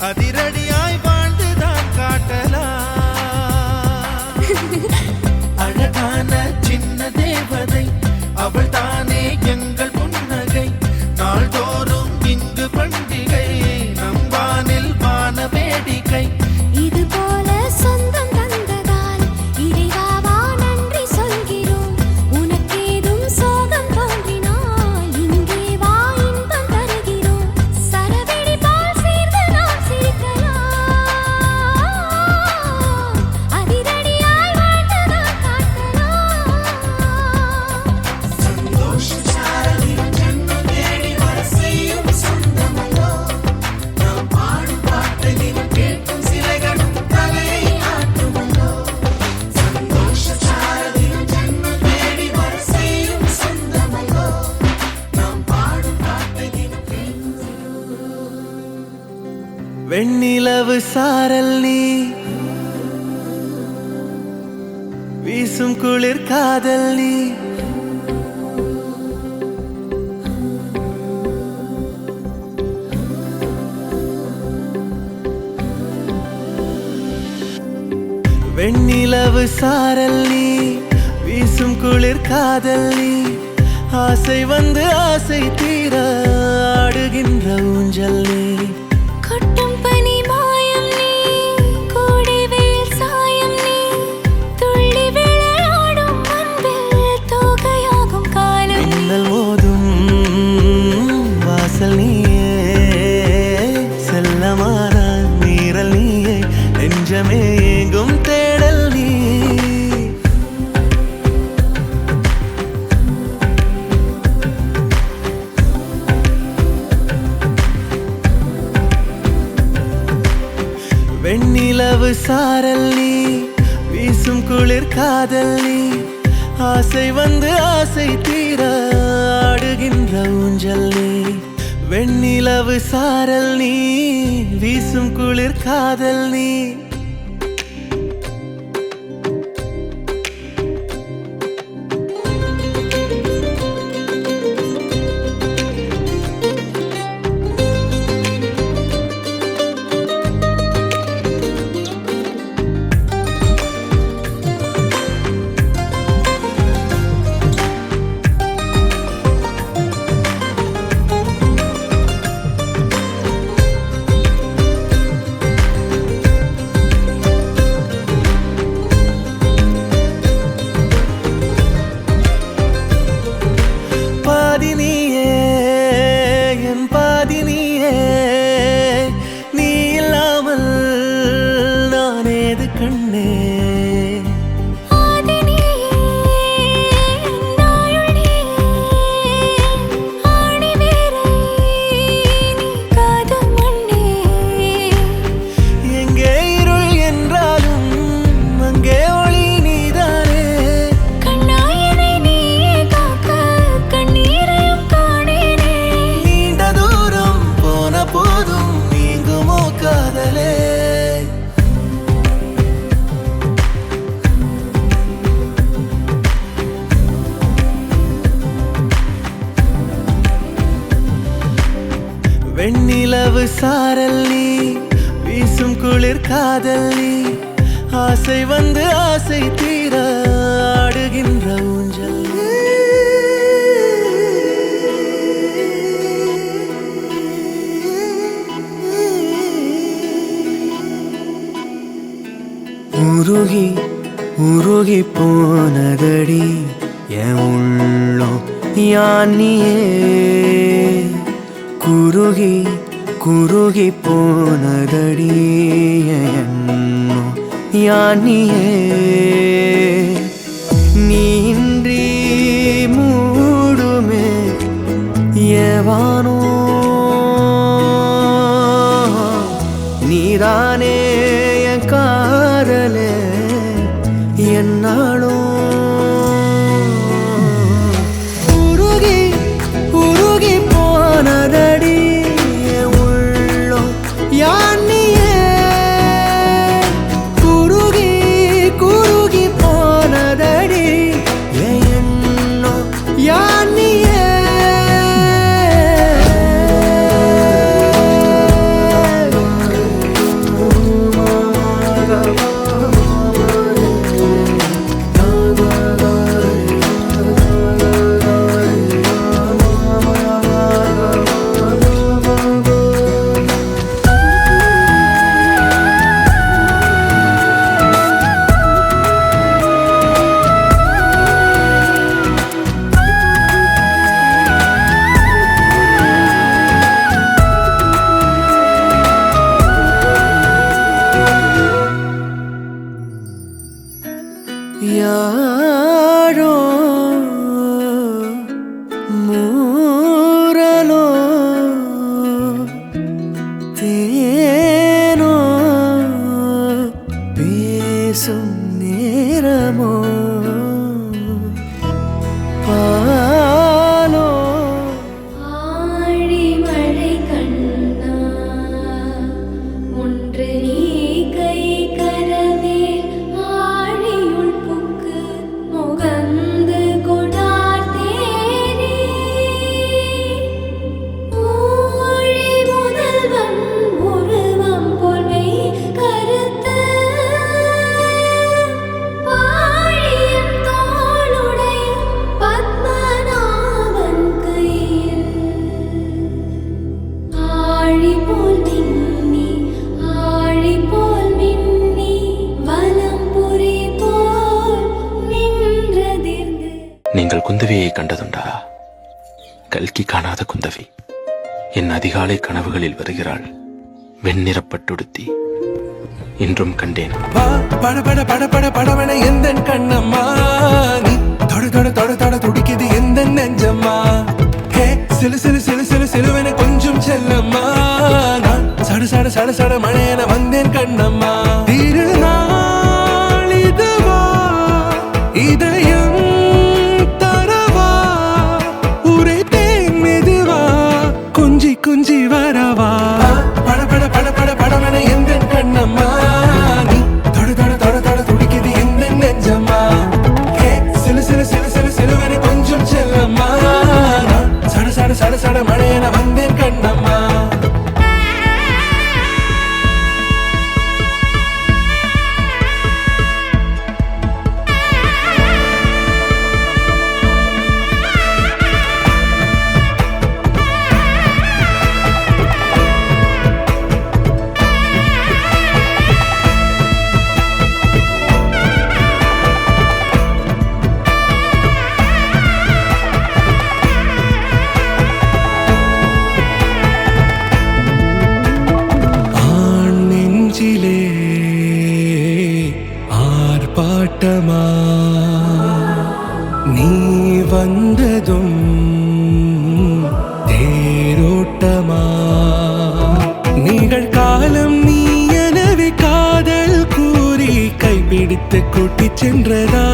அதிரடியாய் வாழ்ந்துதான் காட்டலாம் அழகான சின்ன தேவதை அவள் தானே எங்கள் புன்னகை நாள்தோறும் இங்கு பண்டிகை நம் வானில் வான வேடிக்கை இது போல சொந்தம் தந்ததால் இறைவா நன்றி சொல்கிறோம் உனக்கேதும் சோகம் தோன்றினால் இங்கே வா இன்பம் தருகிறோம் சரவெடி போல் சேர்ந்து நாம் சிரிக்கலாம் அதிரடியாய் வாழ்ந்துதான் காட்டலாம் சந்தோஷச்சாரலின் ஜன்ம தேடி வரிசையும் சொந்தமல்லோ நாம் பாடும் பாட்டதிலும் கேட்கும் சிலைகளும் தலையை ஆட்டுமல்லோ சந்தோஷச்சாரலின் ஜன்ம தேடி வரிசையும் சொந்தமல்லோ நாம் பாடும் பாட்டதிலும் வெண்ணிலவு சாரல் நீ வீசும் குளிர் காதல் நீ வெண்ணிலவு சாரல் நீ வீசும் குளிர் காதல் நீ ஆசை வந்து ஆசை தீர ஆடுகின்ற ஊஞ்சல் நீ. கொட்டும் பனி மாயம் நீ, கோடை வெயில் சாயம் நீ, துள்ளி விளையாடும் அன்பில் தோகையாகும் காலம் நீ. மின்னல் மோதும் வாசல் நீயே, செல்லமான மீறல் நீயே, நெஞ்சமே எங்கும் தேடல் நீ. வெண்ணிலவு சாரல் நீ, வீசும் குளிர் காதல் நீ, ஆசை வந்து ஆசை தீர ஆடுகின்ற ஊஞ்சல் நீ. வெண்ணிலவு சாரல் நீ, வீசும் குளிர் காதல் நீ. பாதினியே என் பாதினியே, நீ இல்லாமல் நான் ஏது கண்ணே. எங்கே இருள் என்றாலும் அங்கே ஒளி நீதானே. நீண்ட தூரம் போன போதும் நீங்குமோ காதலே. வெண்ணிலவு சாரல் நீ, வீசும் குளிர் காதல் நீ, ஆசை வந்து ஆசை தீர ஆடுகின்ற ஊஞ்சல் நீ. உருகி உருகி போனதடி என் உள்ளம் யானியே. குருகி குருகி போனதடி எண்ணம் யானியே. நீன்றி மூடுமே ஏவானோ, நீதானே என் காதலே என்னாலும். உருகி உருகி போனதடி என் உள்ளம் யானியே. குருகி குருகி போனதடி என் எண்ணம் யானியே. யாரோ மூரலோ தேனோ பேசும் நேரமோ பாலோ. ஆழிமழை கண்ணா, ஒன்று நீ கை கரவேல் ஆழியுள் புக்கு முகந்து கொடார்த்தேனே. ஊழி முதல்வன் உருவம் போல் மெய் கருத்து பாழி நீங்கள் குந்தவியை கண்டதுண்டா? கல்கி காணாத குந்தவி என் அதிகாலை கனவுகளில் வருகிறாள். வெண்ணிறப்பட்டுடுத்தி இன்றும் கண்டேன். பட பட பட பட படவன எந்த கண்ணம்மா, நீ தொட தொட தொட தொட துடிக்குது எந்த நெஞ்சம்மா. ஹே சிலு சிலு சிலு சிலு சிலுவன கொஞ்சம் செல்லம்மா, நான் சட சட சட சட மழையன வந்தேன் கண்ணம்மா. திருநாள் இதுவா இதயம் தரவா, உரைத்தேன் மெதுவா குஞ்சி குஞ்சி வரவா. பட பட பட பட படவன எந்த கண்ணம்மா, நீ தொட தொட தொட தொட துடிக்குது எந்த நெஞ்சம்மா. ஹே சிலு சிலு சிலு சிலு சிலுவன கொஞ்சம் செல்லம்மா, நான் சட சட சட சட மழையன வந்தேன் கண்ணம்மா. ஆர்ப்பாட்டமா நீ வந்ததும் தேரோட்டமா, நிகழ்காலம் நீ எனவே காதல் கூறி கைப்பிடித்து கூட்டிச் சென்றதா.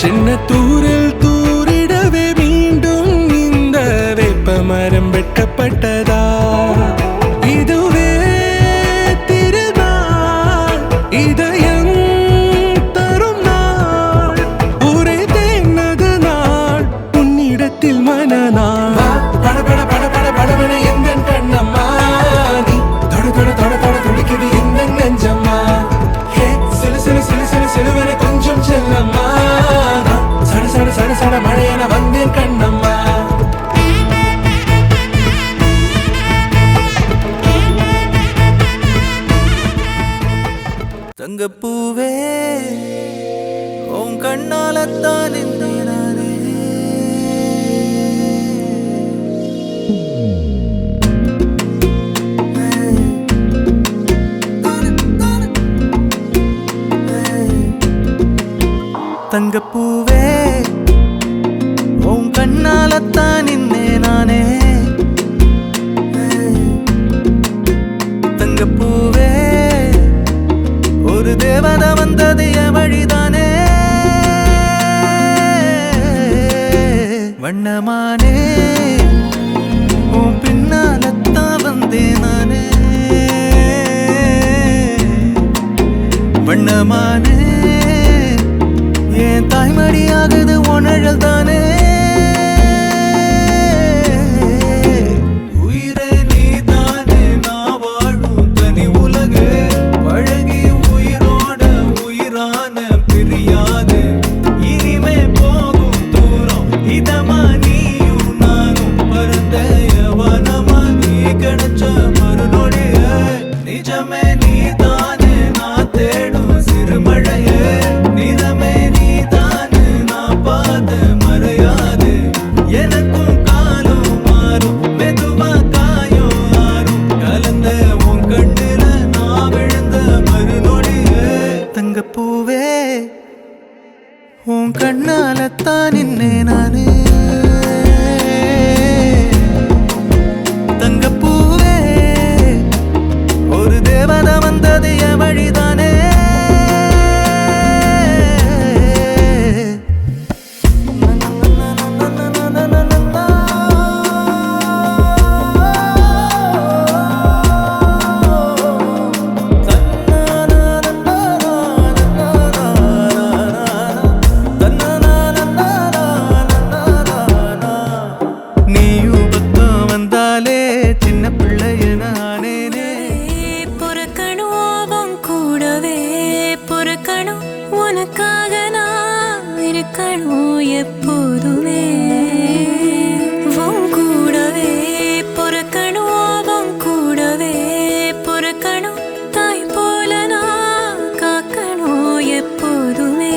சின்ன தூரல் தூரிடவே மீண்டும் இந்த வேப்ப மரம் வெட்டப்பட்டதா. இதுவே திருநாள் இதயம் தரும் நாள், உரைத்தேனது நாள் உன்னிடத்தில் மனநாள். பட பட பட பட படவன எந்த கண்ணம்மா, நீ தொட தொட தொட தொட துடிக்குது எந்த நெஞ்சம்மா. ஹே சிலு சிலு சிலு சிலு சிலுவன கொஞ்சம் செல்லம்மா, நான் சட சட சட சட மழையன வந்தேன் கண்ணம்மா. தங்கப்பூவே உன் கண்ணாலத்தான் நானே. தங்கப்பூவே உன் கண்ணாலத்தான் நானே. தங்கப்பூவே ஒரு தேவதை வந்தது என் வழிதானே. வண்ணமானே உன் பின்னாலத்தான் வந்தேன் நானே. வண்ணமானே என் தாய்மடியாகுது உணழல் தானே. உயிரே நீ தானே நான் வாழும் தனி உலகு, பழகி உயிரோட உயிரான பிரியாது. இனிமே போகும் தூரம் இதமா நீயும் நானும் பரந்த யவனமா, நீ கிடைச்ச மறுநொடிய நிஜமே நீ தானே நான் தேடும் சிறுமழையே. நிறமே நீ தானே நான் பார்த்த மறையாது. எனக்கும் காலம் மாறும் மெதுவா காயம் ஆறும், கலந்த உன் கண்ணுல நான் விழுந்த மறுநொடியே. தங்கப்பூவே உன் கண்ணாலத்தான் நின்னே நானே. தங்கப்பூவே ஒரு தேவதை வந்தது என் வழிதானே. நீயும் பக்கம் வந்தாலே சின்ன பிள்ளைய நானேனே. பொறுக்கணும் அவன் கூடவே பொறுக்கணும், உனக்காக நான் இருக்கணும் எப்போதுமே. உன் கூடவே பொறுக்கணும் அவன் கூடவே பொறுக்கணும், தாய் போல நான் காக்கணும் எப்போதுமே.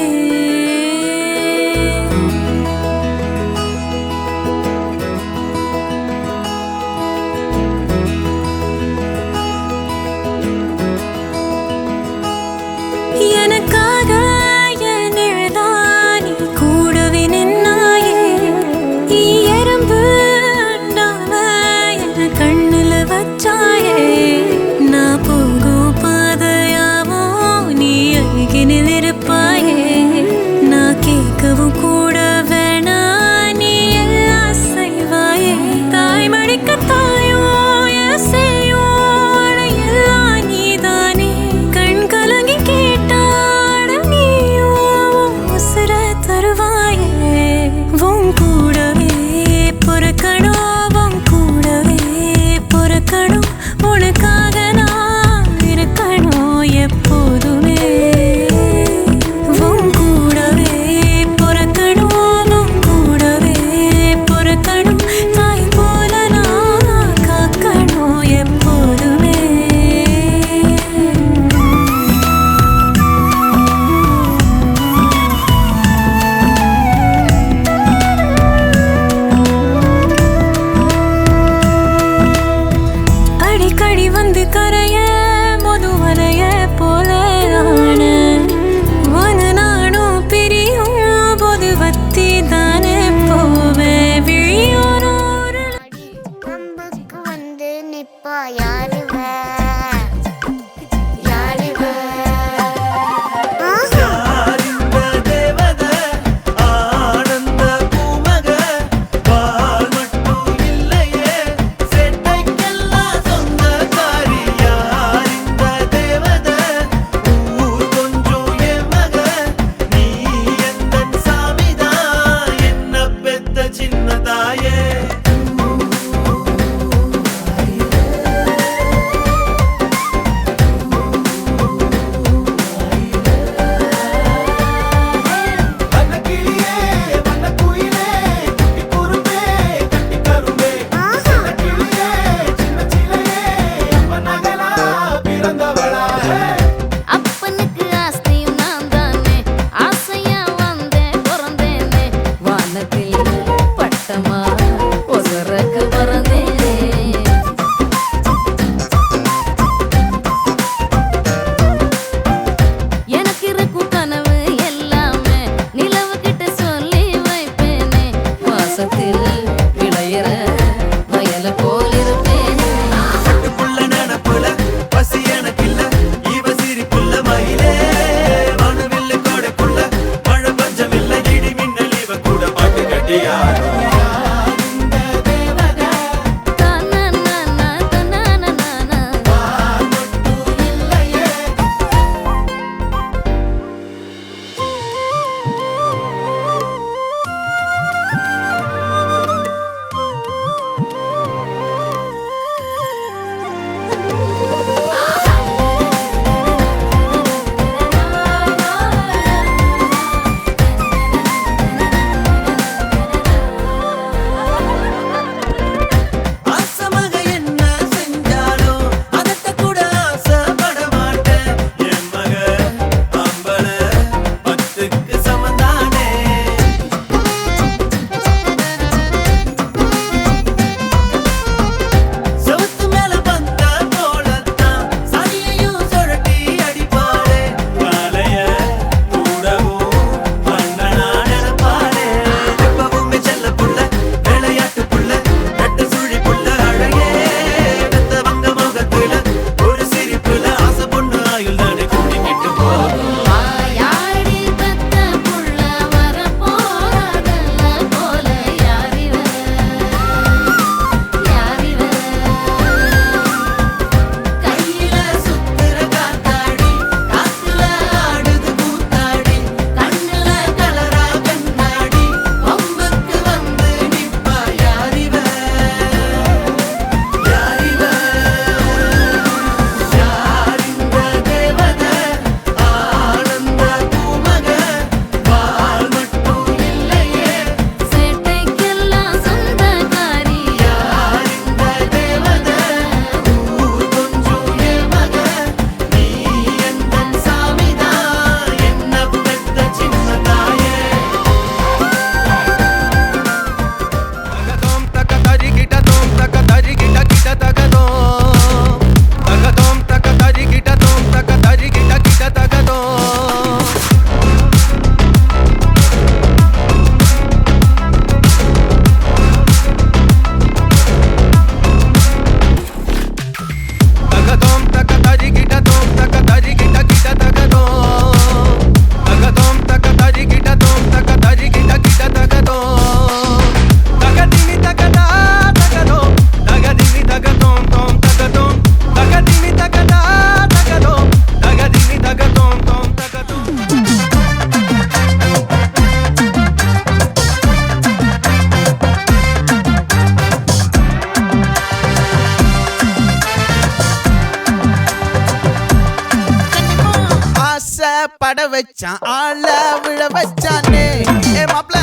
பட வச்சான் ஆள விழ வச்சானே ஏ மாப்ள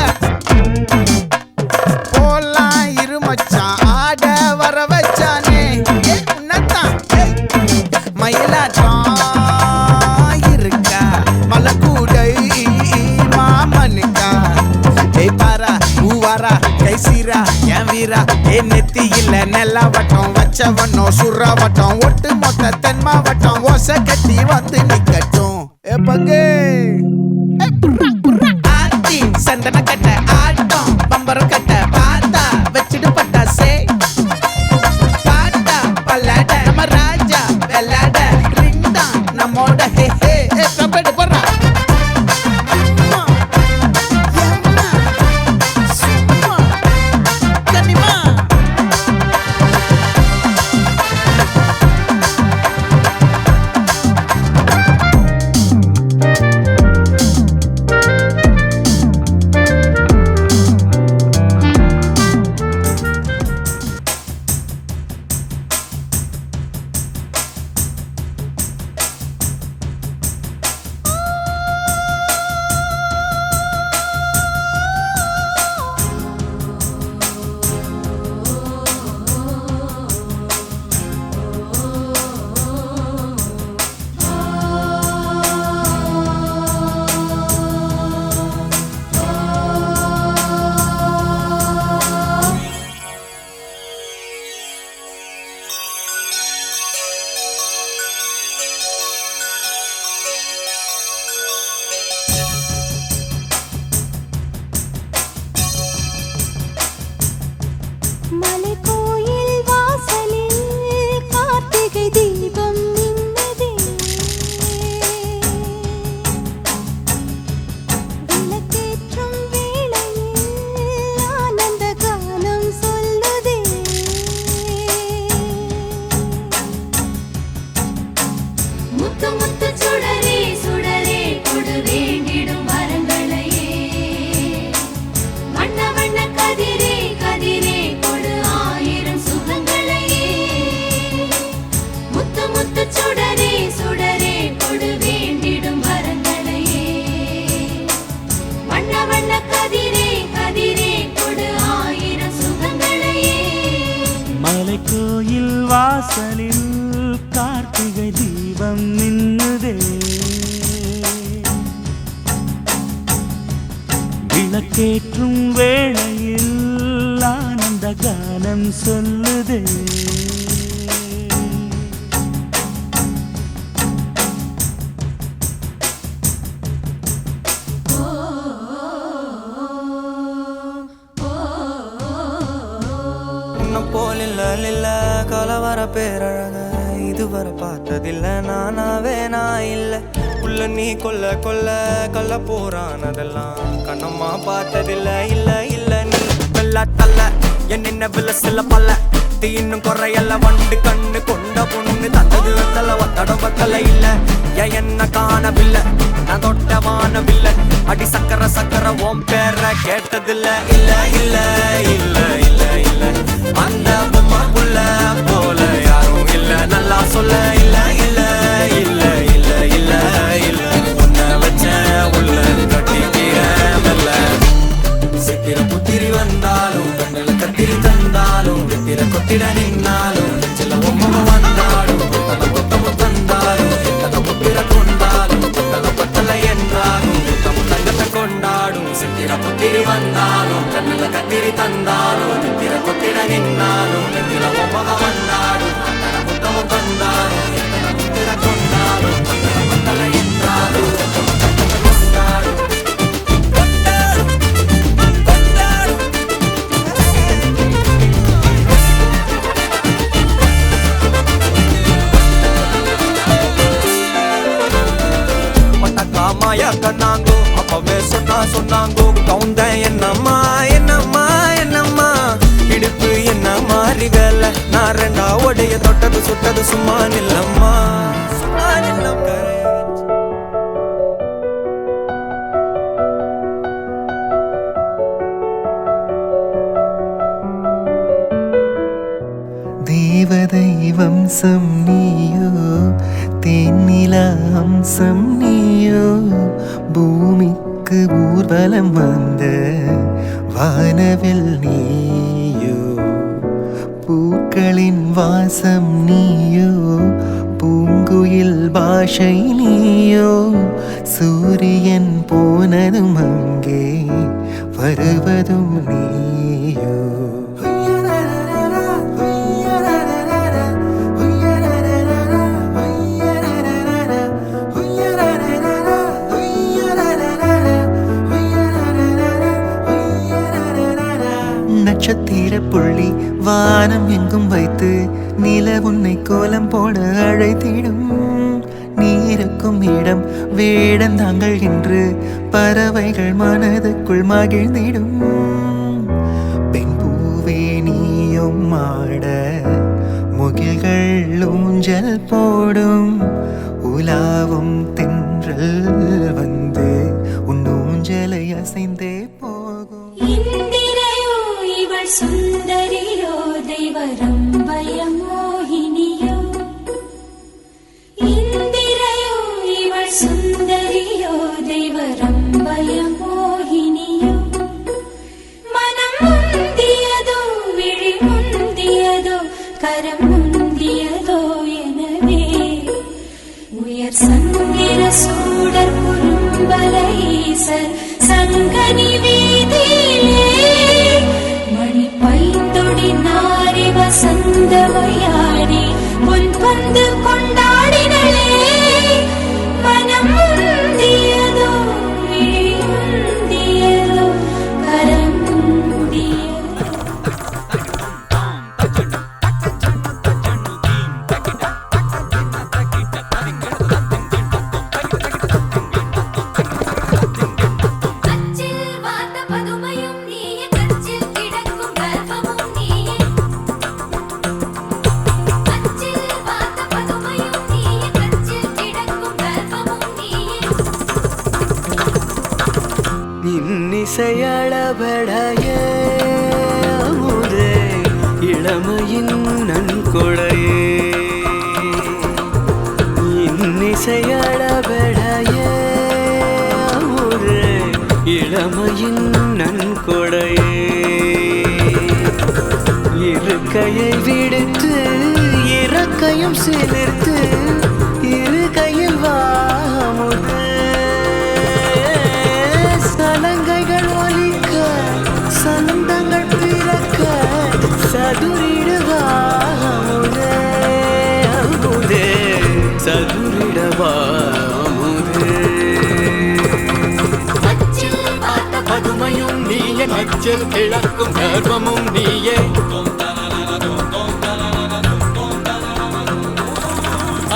போலாம் இருமச்சான் ஆட வர வச்சானே ஏ உன்னத்தான் மயிலாட்டம் இருக்கா மலக்கூடை மாமனுக்கா ஏய் பாரா ஊவாரா கைசீரா என் வீரா ஏ நெத்தி இல்ல நெல்லா வட்டம் வச்சவனோ சுறா வட்டம் ஒட்டு மொத்த தென் மாவட்டம் ஓசை கட்டி வந்து நிக்கட்டும் ஏ பங்கே ஆத்தி சந்தன கட்ட ஆட்டம் பம்பரம் கட்ட பாத்தா வச்சிடு பட்டாசே பாட்டா பல்லாட நம்ம ராஜா வெள்ளாட ரிங் தான் நம்மோட ஹே ஹே ஏ கம்பெடு போடுறா மலைக்கோயில் வாசலில் கார்த்திகை தீபம் நின்னதே விளக்கேற்றும் வேளையில் ஆனந்த கானம் சொல்லுதே முத்து முத்து சுடரே சுடரே கொடு வேண்டிடும் வரங்களையே வண்ண வண்ண கதிரே கதிரே கொடு ஆயிரம் சுகங்களையே முத்து முத்து சுடரே சுடரே கொடு வேண்டிடும் வரங்களையே வண்ண வண்ண கதிரே கதிரே கொடு ஆயிரம் சுகங்களையே மலைக்கோயில் வாசலில் கார்த்திகை தீபம் நின்னுதே விளக்கேற்றும் வேளையில் ஆனந்த கானம் சொல்லுதே போலில்ல கலவர பேரழக இதுவரை பார்த்ததில்ல நானாவே நான் இல்ல உள்ள நீ கொல்ல கொல்ல கள்ள போறானதெல்லாம் கண்ணம்மா பார்த்ததில்ல இல்ல இல்ல நீ வெள்ள தள்ள என்ன வில சில பல்ல இன்னும் குறையல்ல வண்டு கண்ணு கொண்ட பொண்ணு தந்தது வெத்தல ஒத்தடம் பத்தல இல்ல என்ன காணவில்லை நான் தொட்ட வானவில்ல அடி சக்கர சக்கர ஓம் பேர கேட்டதில்ல இல்ல இல்ல இல்ல இல்ல இல்ல அந்த பொம்மாக்குள்ள போல யாரும் இல்ல நல்லா சொல்ல இல்ல இல்ல இல்ல இல்ல இல்ல இல்ல உன்னை வச்ச உள்ள கட்டிக்கிற மெல்ல சித்திர புத்திரி வந்தாலும் கண்ணுல கத்திரி தந்தாலும் வெத்திர கொத்திட நின்னாலும் சில பொம்மை வந்தாலும் கொத்தமும் தந்தாலும் எத்தனை புத்திர கொண்டாலும் பத்தலை என்றாலும் தங்கத்தை கொண்டாடும் சித்திர புத்திரி வந்தாலும் கண்ணுல கத்திரி தந்தாலும் வெத்திர கொத்திட நின்னாலும் சில பொம்மை வந்தாலும் கொத்தமும் தந்தாலும் எத்தனை புத்திர கொண்டாலும் பத்தலை என்றாலும் கொண்டாடும் மாயா கண்ணாங்கோ அப்பவே சொன்னாங்கோ கவுந்தேன் என்னம்மா என்னம்மா என்னம்மா இடுப்பு என்ன மாறி வேலை நான் ரெண்டா உடைய தொட்டது சுட்டது சும்மா நில்லம்மா சும்மா நில்லம் தேவதை வம்சம் நீயோ தேனில அம்சம் நீயோ பூமிக்கு ஊர்வலம் வந்த வானவில் நீயோ, பூக்களின் வாசம் நீயோ, பூங்குயில் பாஷை நீயோ, சூரியன் போனதும் அங்கே வருவதும் நீயோ. நட்சத்திர புள்ளி வானம் எங்கும் வைத்து நில உன்னை கோலம் போட அழைத்திடும். நீருக்கும் இடம் வேடந்தாங்கள் என்று பறவைகள் மனதுக்குள் மகிழ்ந்திடும். பெண் பூவே நீயும் ஆட முகில்கள் ஊஞ்சல் போடும். உலாவும் தென்றல் வந்து உன் ஊஞ்சலை அசைந்தே போகும். இந்திரையோ இவள் சுந்தரியோ தெய்வரம்பய மோகினியோ. இந்திரையோ இவள் சுந்தரியோ தெய்வரம்பய மோகினியோ. மனம் முந்தியதோ விழி முந்தியதோ கரம் முந்தியதோ எனவே உயர் சந்திர சூடர் குறும்பல ஈசர் சங்கனி வீதியிலே மணி பைந்தொடி நாரி வசந்தமையாடி பொன் பந்து கொண்டாடினளே. மனம் முந்தியதோ விழி முந்தியதோ கரம் முந்தியதோ. கச்சில் வாத்த பதுமையும் நீயே, கச்சில் கிடக்கும் கர்ப்பமும் நீயே. கச்சில் வாத்த பதுமையும் நீயே, கச்சில் கிடக்கும் கர்ப்பமும் நீயே. இன்னிசையளபடைய அமுதே இளமையின் நன்கொடையே. இன்னிசையளபடைய அமுதே இளமையின் நன்கொடையே. இருக்கையை விடுத்து இறக்கையும் சிலிர்த்து இரு கையில் வாமுதே. சலங்கைகள் ஒலிக்க சந்தங்கள் பிறக்க சதுரிடுவாமுதே அமுதே சதுரிடவாமுதே. கச்சில் வாத்த பதுமையும் நீயே, கச்சில் கிழக்கும் கர்ப்பமும் நீயே.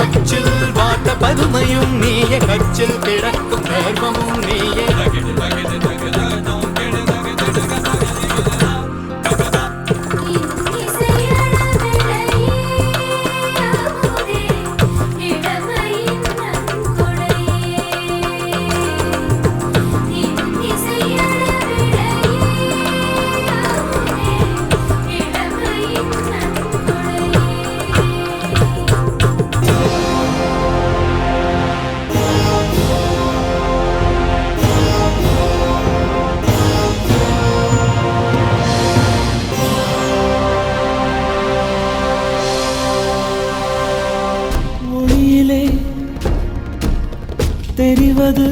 அச்சில் வாத்த பதுமையும் நீயே, கச்சில் கிழக்கும் கர்ப்பமும் நீயே. ஒளியிலே தெரிவது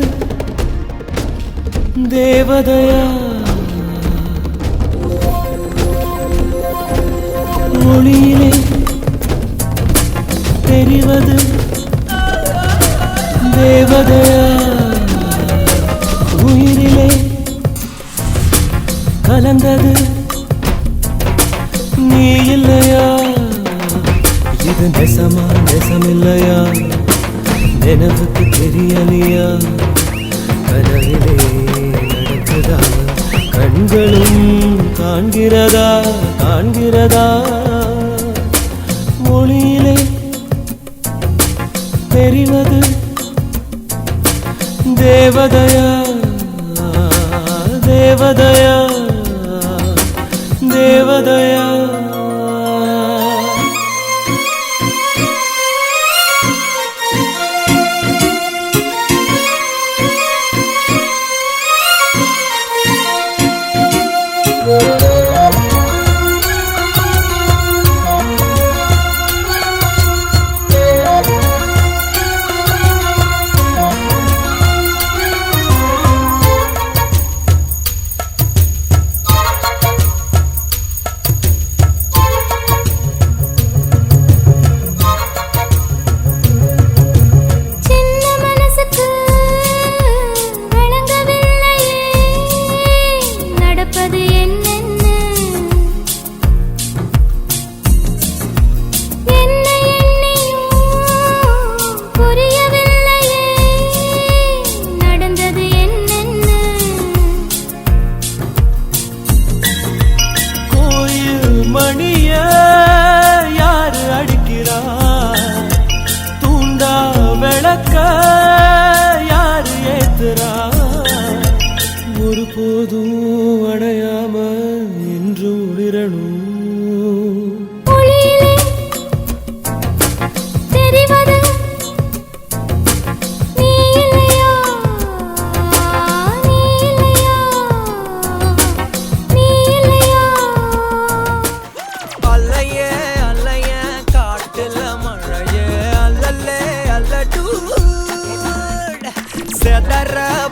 தேவதையா, ஒளியிலே தெரிவது தேவதையா. உயிரிலே கலந்தது நீ இல்லையா. இது நெசமா நெசமில்லையா, நினைவுக்கு தெரியலையா. கனவிலே நடக்குதா, கண்களும் காண்கிறதா காண்கிறதா. மொழியிலே தெரிவது தேவதையா தேவதையா தேவதையா.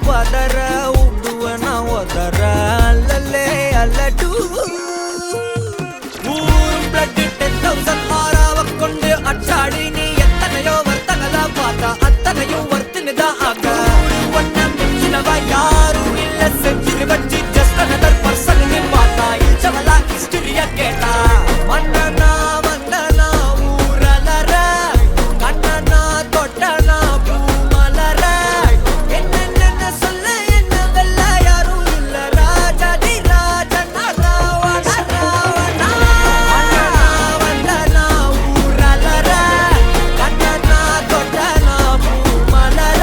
பதற விடுவன ஒதற அல்லலே அல்லடு ஊரும் பிளட் 10,000 ஆறாவ கொண்டு அச்சாடி நீ எத்தனையோ வர்த்தகலா பார்த்தா அத்தனையும் வர்த்தினுதான் ஆக ஒன்னம் மிஞ்சினவ யாரும் இல்ல செஞ்சுரி வச்சு just another person நீ பார்த்தா இச்சவலா ஹிஸ்டரிய கேட்டா மன்னனா வந்தனா ஊரலற கண்ணனா தொட்டனா பூமலற என்ன சொல்ல என்ன வெல்ல யாரும் இல்ல ராஜாதி ராஜனா ராவண ராவணா வந்தனா ஊரலற கண்ணனா தொட்டனா பூமலற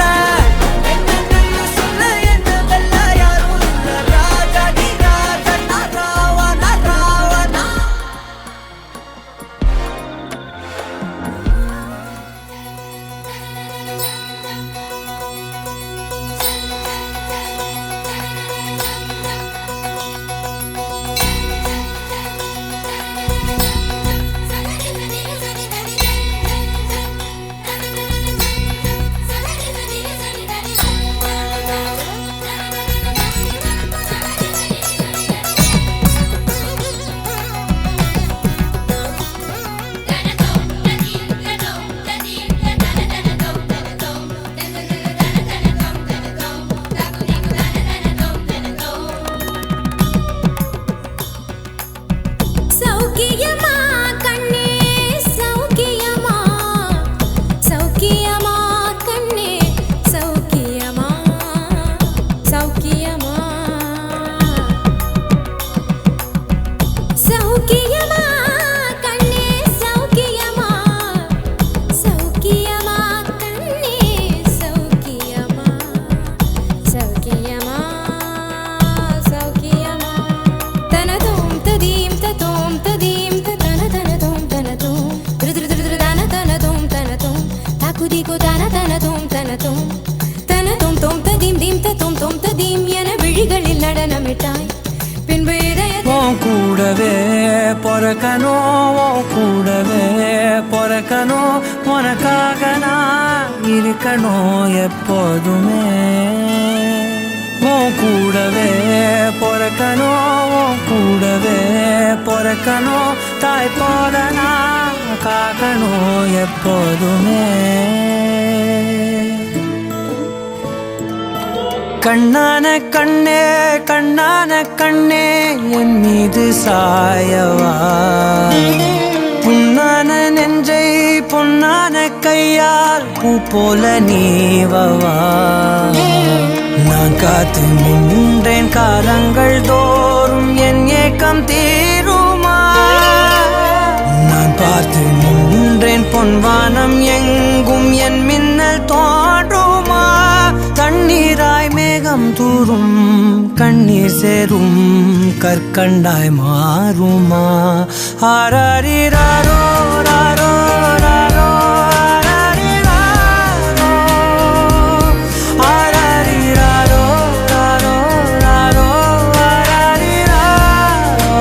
என்ன சொல்ல என்ன வெல்ல யாரும் இல்ல ராஜாதி ராஜனா ராவண ராவணா சௌக்கியமா கண்ணே சௌக்கியமா சௌக்கியமா கண்ணே சௌக்கியமா சௌக்கியமா சௌக்கியமா கண்ணே சௌக்கியமா சௌக்கியமா கண்ணே சௌக்கியமா சௌக்கியமா சௌக்கியமா தனதோம் ததீம் ததோம் ததீம் தன தனதோம் தனதோம் திருதிரு தன தனதோம் தனதோம் தாக்குதிகோ தன தனதோம் தனதோம் தனதோம் தோம் ததீம் தீம் ததோம் தோம் ததீம் என விழிகளில் நடனமிட்டாய் பின்பு இதயத்தில் கூடவே பொறக்கணும் கூடவே பொறக்கணும் உனக்காக நான் இருக்கணும் எப்போதுமே கூடவே பொறக்கணும் கூடவே பொறக்கணும் தாய் போல நான் காக்கணும் எப்போதுமே கண்ணான கண்ணே கண்ணான கண்ணே என் மீது சாயவா புண்ணான நெஞ்சை பொன்னான கையால் பூ போல நீவவா நான் காத்து நின்றேன் காலங்கள் தோறும் என் ஏக்கம் தீருமா நான் பார்த்து நின்றேன் பொன்வானம் எங்கும் என் மின்னல் தோன்றுமா தண்ணீராய் மேகம் தூரும் கண்ணீர் சேரும் கற்கண்டாய் மாறுமா ஆராரிராரோ ராரோ ராரோ ஆராரிராரோ ராரோ ராரோ ஆராரிராரோ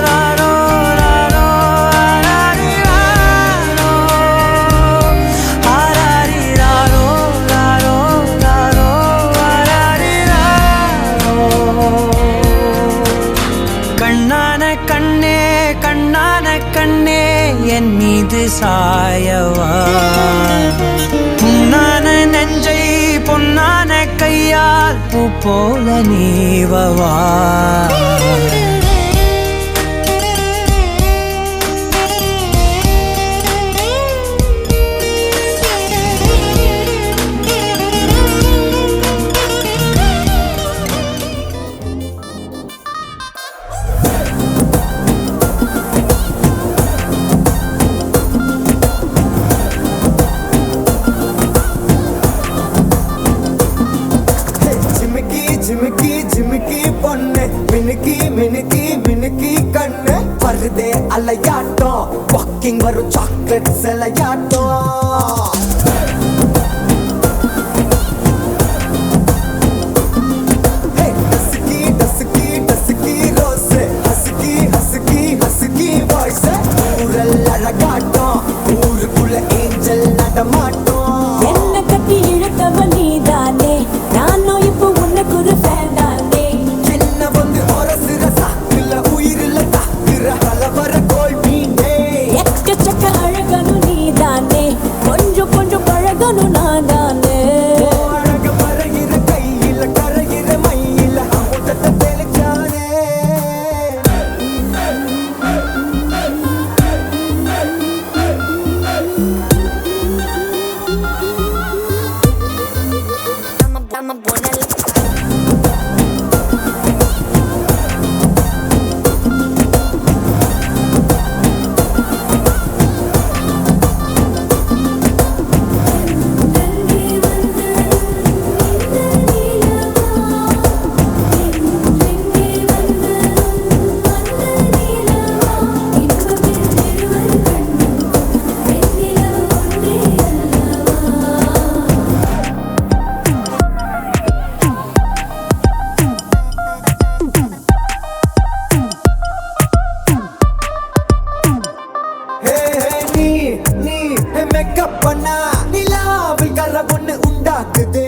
ராரோ ராரோ ஆராரிராரோ ராரோ ராரோ கண்ணான கண்ணே கண்ணான கண்ணே என் மீது சாயவா புண்ணான நெஞ்சை பொன்னான கையால் பூ போல நீவவா ஜிமிக்கி ஜிமிக்கி ஜிமிக்கி பொண்ணு மினுக்கி மினுக்கி மினுக்கி கண்ணு வருதே அலையாட்டம் வாக்கிங் வரும் சாக்லேட் சிலையாட்டம் dusky dusky dusky rose husky husky husky voice ஊரல் அழகாட்டம் ஊருக்குள்ள ஏஞ்சல் நடமாட்டம் என்ன கலவர ஒண்ணு உண்டாக்குது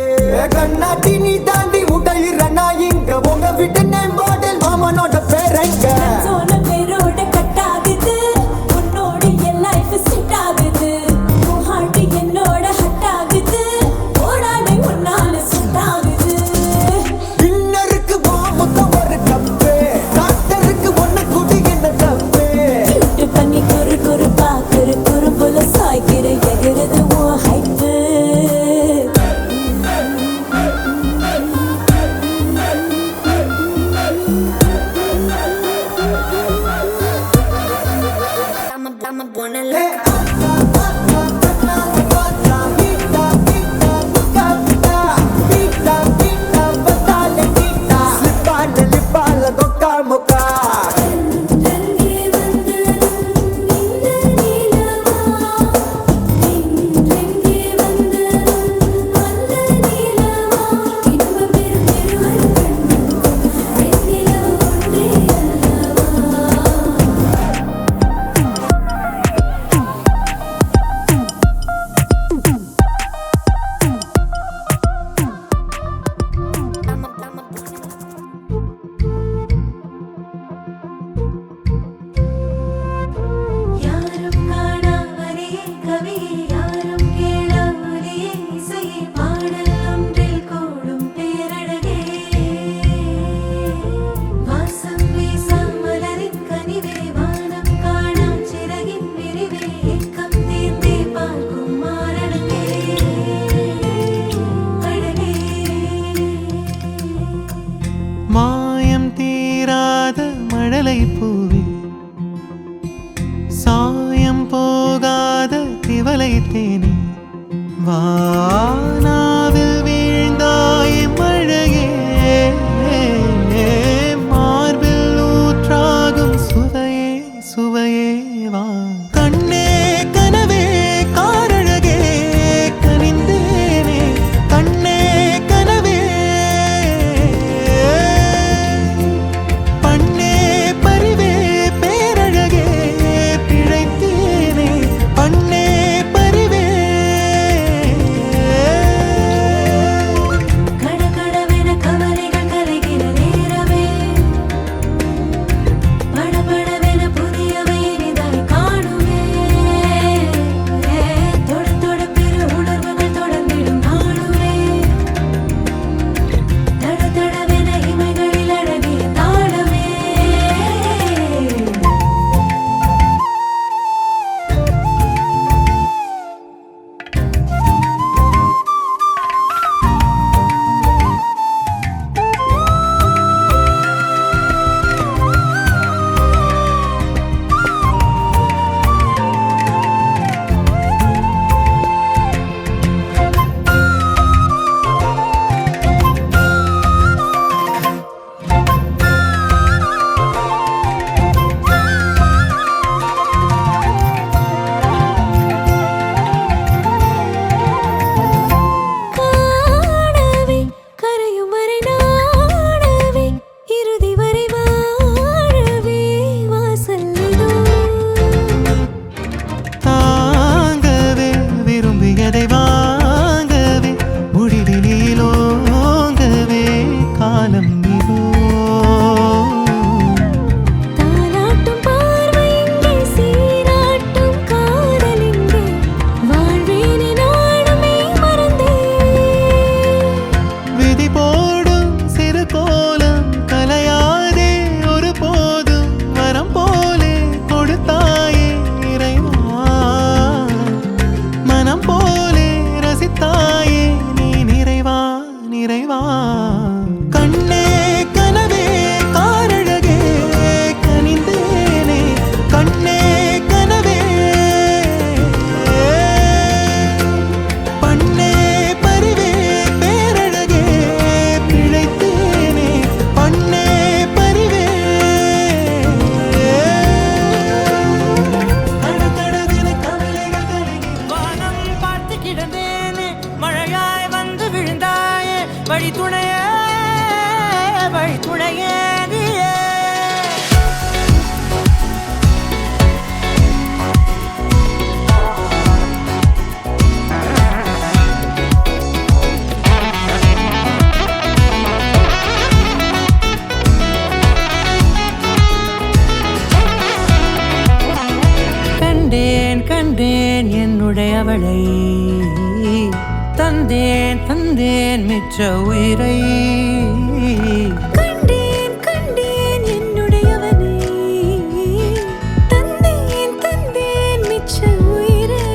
கண்ணாட்டி நீ தாண்டி உடையிற நான் இங்க உங்க விட்டு நேம் பாடல் மாமனோட பேரங்க பேரோட கட்டாகுது உன்னோட என் லைஃப் செட் ஆகுது உன் ஹார்ட் என்னோட ஹட் ஆகுது ஓடாடை முன்னால செட் ஆகுது டின்னருக்கு மொத்தம் ஒரு கப்பு டாக்டருக்கு ஒண்ணு குடி என்ன தப்பு கியூட் பண்ணி குறு குறு பாக்குற குறும்புல சாய்க்கிற எகிறது உன் ஹைப்பு மாயம் தீராத மழலை பூவே சாயம் போகாத திவலை தேனே வானாவில் வீழ்ந்தாய் மழையே மார்பில் ஊற்றாகும் சுவையே சுவையே வா கண்ணே கனவே காரழகே கனிந்தேனே கண்ணே கனவே பண்ணே பரிவே பேரழகே பிழைத்தேனே பண்ணே பரிவே கடகடவென கவலைகள் கலைகிற நேரமே படபடவென புதியவை இனிதாய் காணுமே தொட தொட பெரு உணர்வுகள் தொடர்ந்திடும் நாளுமே தட தடவென இமைகளில் அழகிய தாளமே காணவே கரையும் வரை நாடவே இறுதி வரை வாழவே வாசல் இதோ தாங்கவே விரும்பியதை வாங்கவே முடிவிலோங்கவே காலம் இதோ தாலாட்டும் பார்வை இங்கே சீராட்டும் காதல் இங்கே வாழ்வேனே நானுமே மறந்தேன் விதி போடும் சிறு கோலம் கலையாதே ஒரு போதும் வரம் போலே கொடுத்தாயே இறைவா மனம் போலே ரசித்தாயே நீ நிறைவா நிறைவா கண்ணே கனவே காரழகே கனிந்தேனே கண்ணே கனவே பண்ணே பரிவே பேரழகே பிழைத்தேனே பண்ணே பரிவே கடகடவென கவலைகள் கலங்கி வானம் பார்த்து கிடந்தேனே மழையாய் வந்து விழுந்தாயே வழி துணையே நீயே அவளை தந்தேன் தந்தேன் மிச்ச உயிரை கண்டேன் கண்டேன் என்னுடையவனை தந்தேன் தந்தேன் மிச்ச உயிரை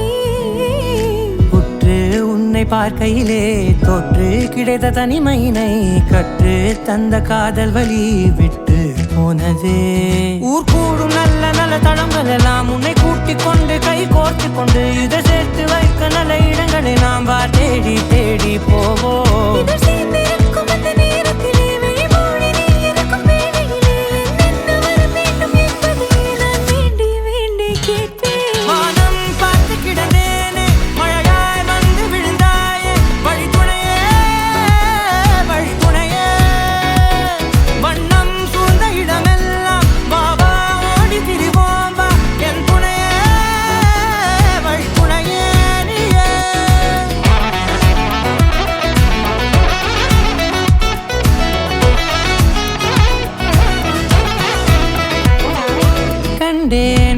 உற்று உன்னை பார்க்கையிலே தொற்று கிடைத்த தனிமையினை கற்று தந்த காதல் வழி விட்டு போனதே ஊர் கூடும் நல்ல நல்ல தளங்கள் எல்லாம் உன்னை கூட்டிக் கொண்டு கை கோர்த்து கொண்டு இதை சேர்த்து வைக்க நல்ல இடங்களை நாம் வா தேடி தேடி போவோம்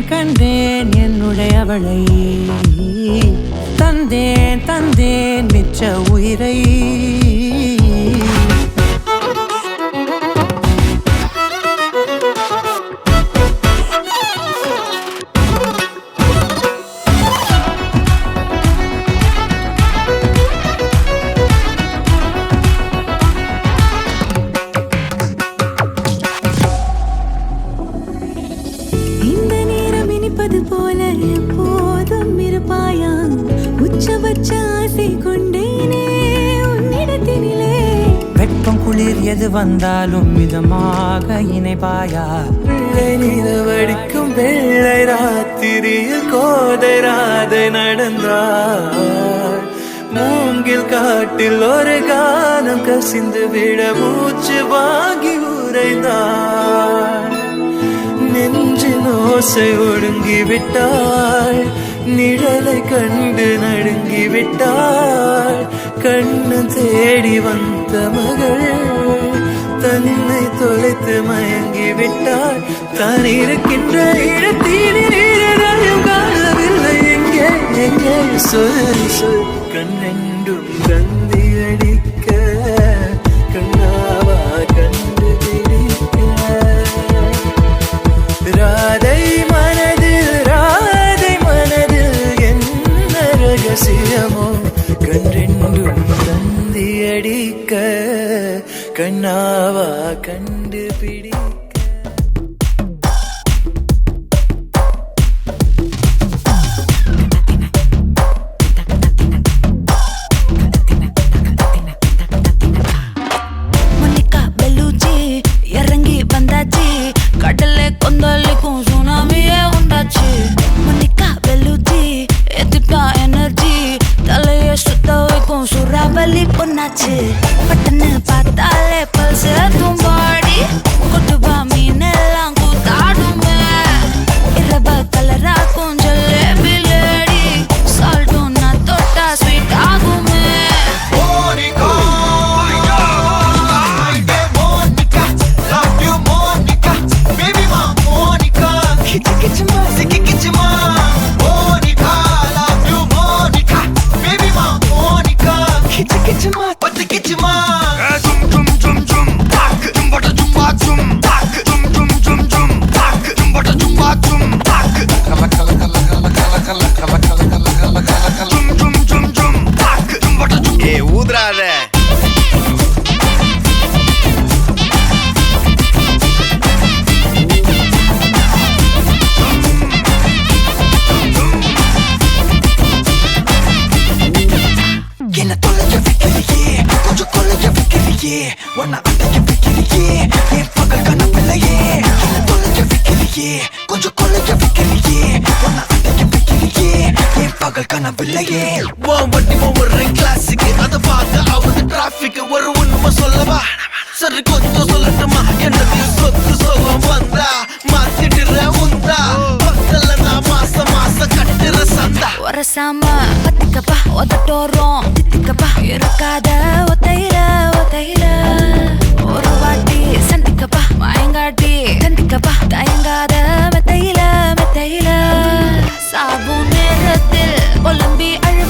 கண்டேன் என்னுடையவளை தந்தேன் தந்தேன் மிச்ச உயிரை போல எப்போதும் இருப்பாயா உச்சபட்ச ஆசை கொண்டேனே உன்னிடத்தினிலே வெப்பம் குளிர் எது வந்தாலும் மிதமாக இணைப்பாயா வெள்ளை நிலவடிக்கும் வெள்ளை ராத்திரியில் கோதை ராதை நடந்தாள் மூங்கில் காட்டில் ஒரு கானம் கசிந்து விட மூச்சு வாங்கி உறைந்தாள் நெஞ்சின் ஓசை ஒடுங்கி விட்டாள் நிழலை கண்டு நடுங்கி விட்டாள் கண்ணு தேடி வந்த மகள் தன்னை தொலைத்து மயங்கி விட்டாள் தான் இருக்கின்ற இடத்தில் காணவில்லை எங்கே எங்கே சொல் சொல் கண்ணெண்டும் கந்தி அடிக்க கண்ணாவா கண்டு பிடிக்க ராதை மனதில் என்ன ரகசியமோ கண்டெண்டும் தந்தி அடிக்க கண்ணாவா கண்டுபிடிக்க இறங்கி வந்தாச்சு கடல்ல கொந்தளிக்கும் சுனாமியே உண்டாச்சு மணிக்கா வெளுச்சி எதிர்ப்பா எனர்ஜி தலைய சுத்த வைக்கும் சுறாவலி பொண்ணாச்சு பட்டன்னு பார்த்தாலே பல்ஸ் தும்பாடி கொட்டுபா மீன் எல்லாம் கூத்தாடுமே இரவ கலராக்கும் ஜல்லேபி லேடி சால்ட்டும் நான் தொட்டா ஸ்வீட் ஆகுமே ஊதுறாத என்ன தொலைஞ்ச வைக்கிறியே கொஞ்சம் கொலைஞ்ச வைக்கிறியே உன்னை அடைஞ்ச வைக்கிறியே என் பகல் கனவில்லையே என்ன தொலைஞ்ச வைக்கிறியே கொஞ்சம் கொலைஞ்ச வைக்கிறியே உன்னை அடைஞ்ச வைக்கிறியே என் பகல் கனவில்லையே வண்டி ஒரு கிளாஸுக்கு அதை பார்த்து அவது டிராபிக் ஒரு உண்மை சொல்லவா சரி கொஞ்சம் சொல்லட்டுமா என்னது சொத்து சோகம் வந்தா மாத்திடுற உந்தா பக்கத்துல நான் மாசம் கட்டுற சந்தா ஒரசாம பத்திக்கப்பா ஒதட்டோரம் தித்திக்கப்பா இருக்காத ஒத்தையில ஒரு வாட்டி சந்திக்கப்பா மாயங்காட்டி கந்திக்கப்பா தயங்காத மெத்தையில சாபு நேரத்தில் ஒலம்பி அழு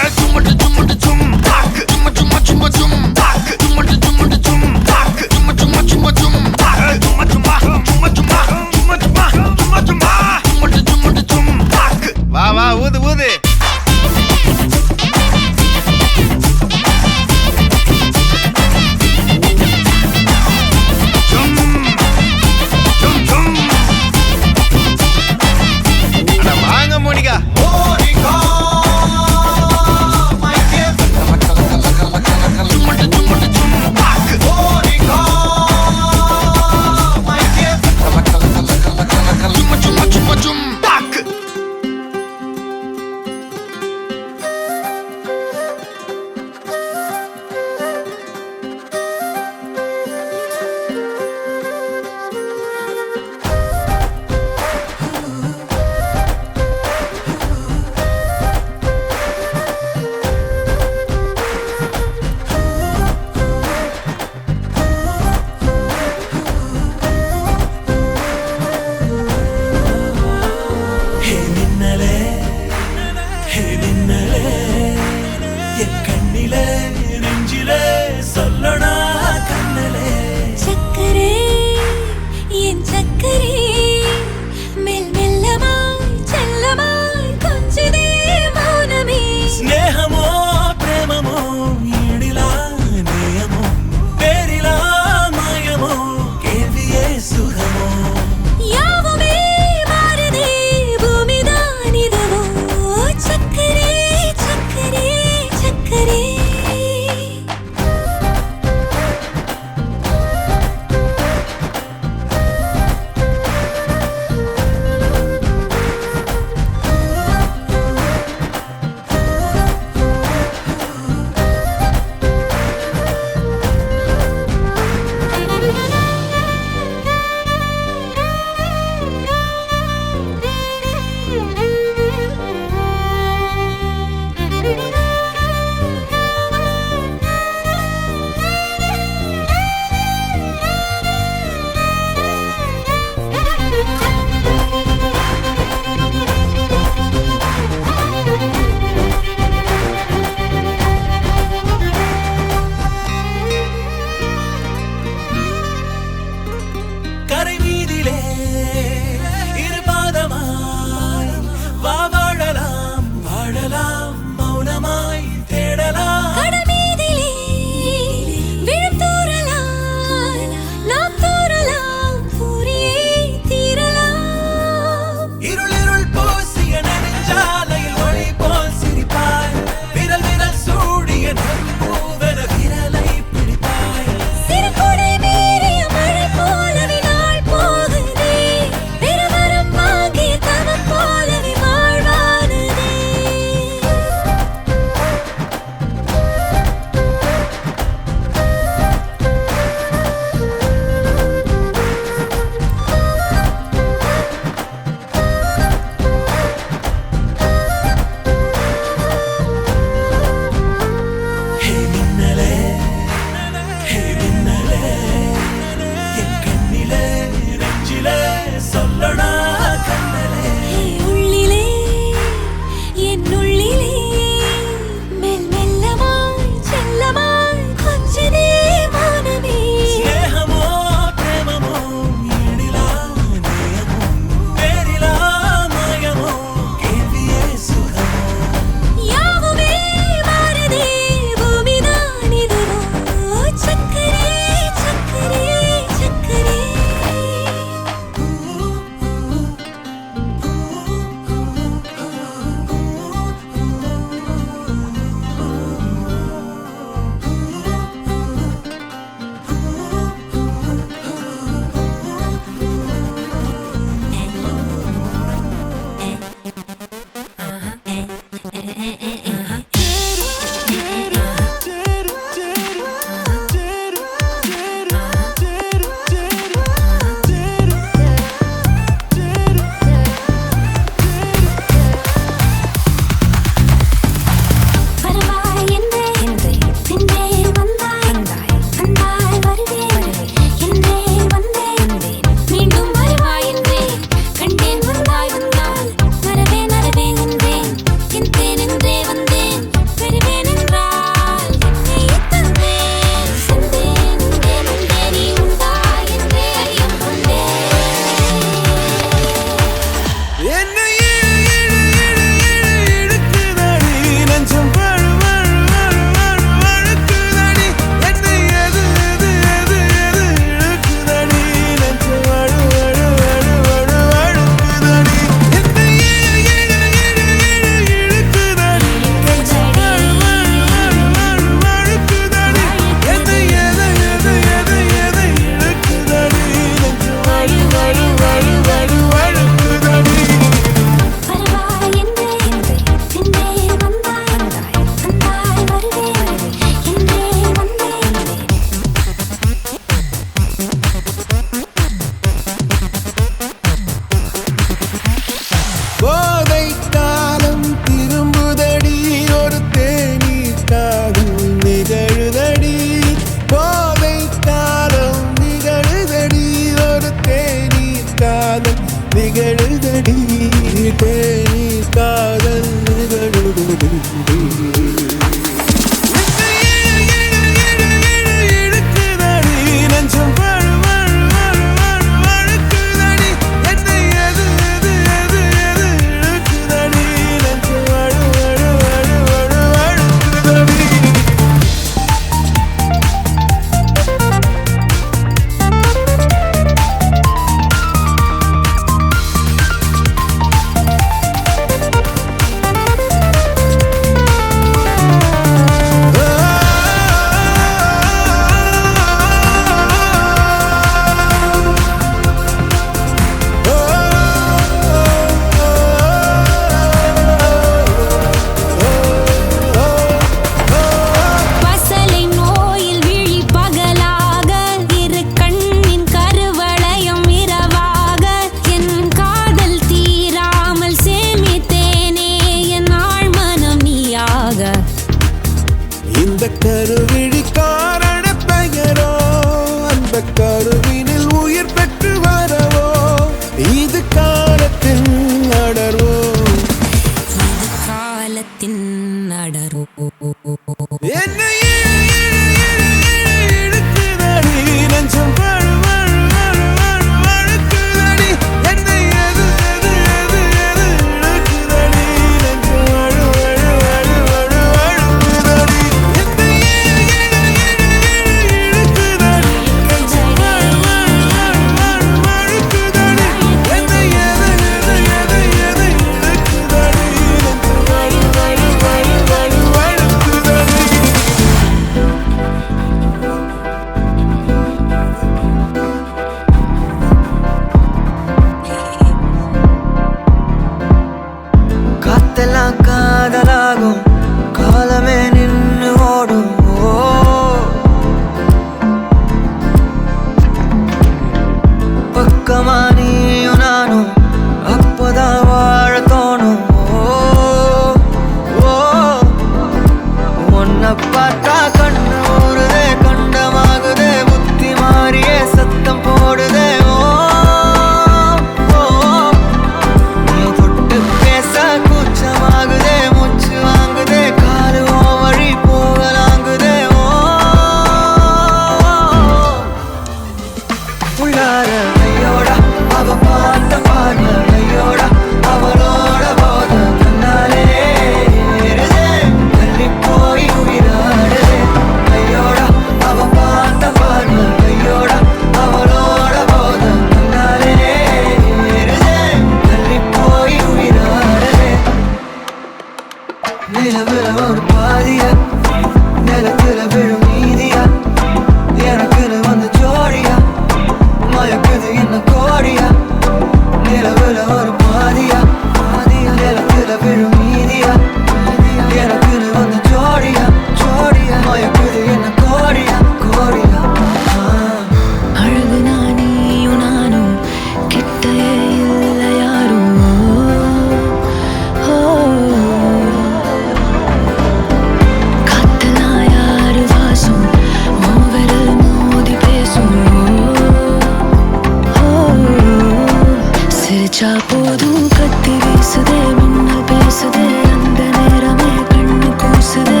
நினைச்சா போதும் கத்தி வீசுதே மின்னல் பேசுதே அந்த நேரமே கண்ணு கூசுதே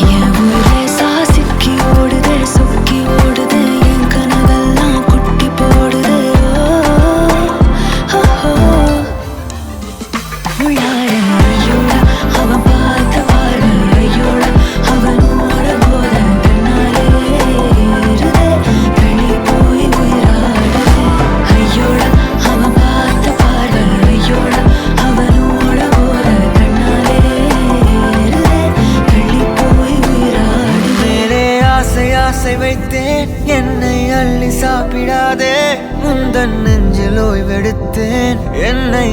என் ஊரே சாசிக்கி ஓடுதே சொக்கி ஓடுதே என் கனவெல்லாம் குட்டி போடுதே ஐயோட அவன் பார்த்த பார்வை ஐயோட அவனோட போத கண்ணாலே ஏறுதே தள்ளி போய் உயிராடுதே ஐயோட அவன் பார்த்த பார்வை ஐயோட அவனோட போத கண்ணாலே ஏறுதே தள்ளி போய் உயிராடுதே மேலே ஆசை ஆசை வைத்தேன் என்னை அள்ளி சாப்பிடாதே முந்தன் நெஞ்சில் ஓய்வெடுத்தேன் என்னை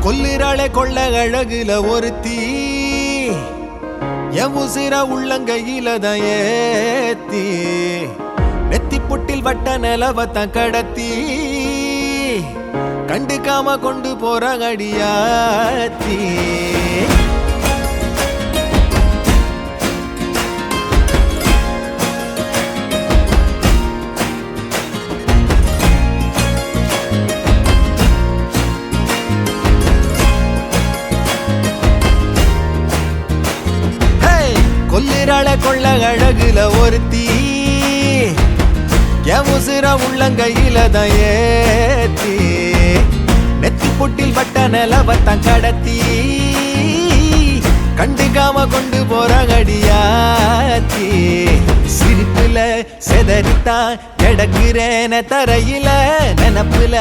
கொல்லிராளே கொள்ள அழகுல ஒருத்தி என் உசிர உள்ளங்கையில தான் ஏத்தி நெத்தி புட்டில் வட்ட நிலவத்தான் கடத்தி கண்டுக்காம கொண்டு போற அடியாத்தி கொல்லிராளே கொள்ள அழகுல ஒருத்தி என் உசிர உள்ளங்கையில தான் ஏத்தி நெத்தி புட்டில் வட்ட நிலவத்தான் கடத்தி கண்டுக்காம கொண்டு போற அடியாத்தி சிரிப்புல செதறித்தான் கிடக்குறேன தரையில நினப்புல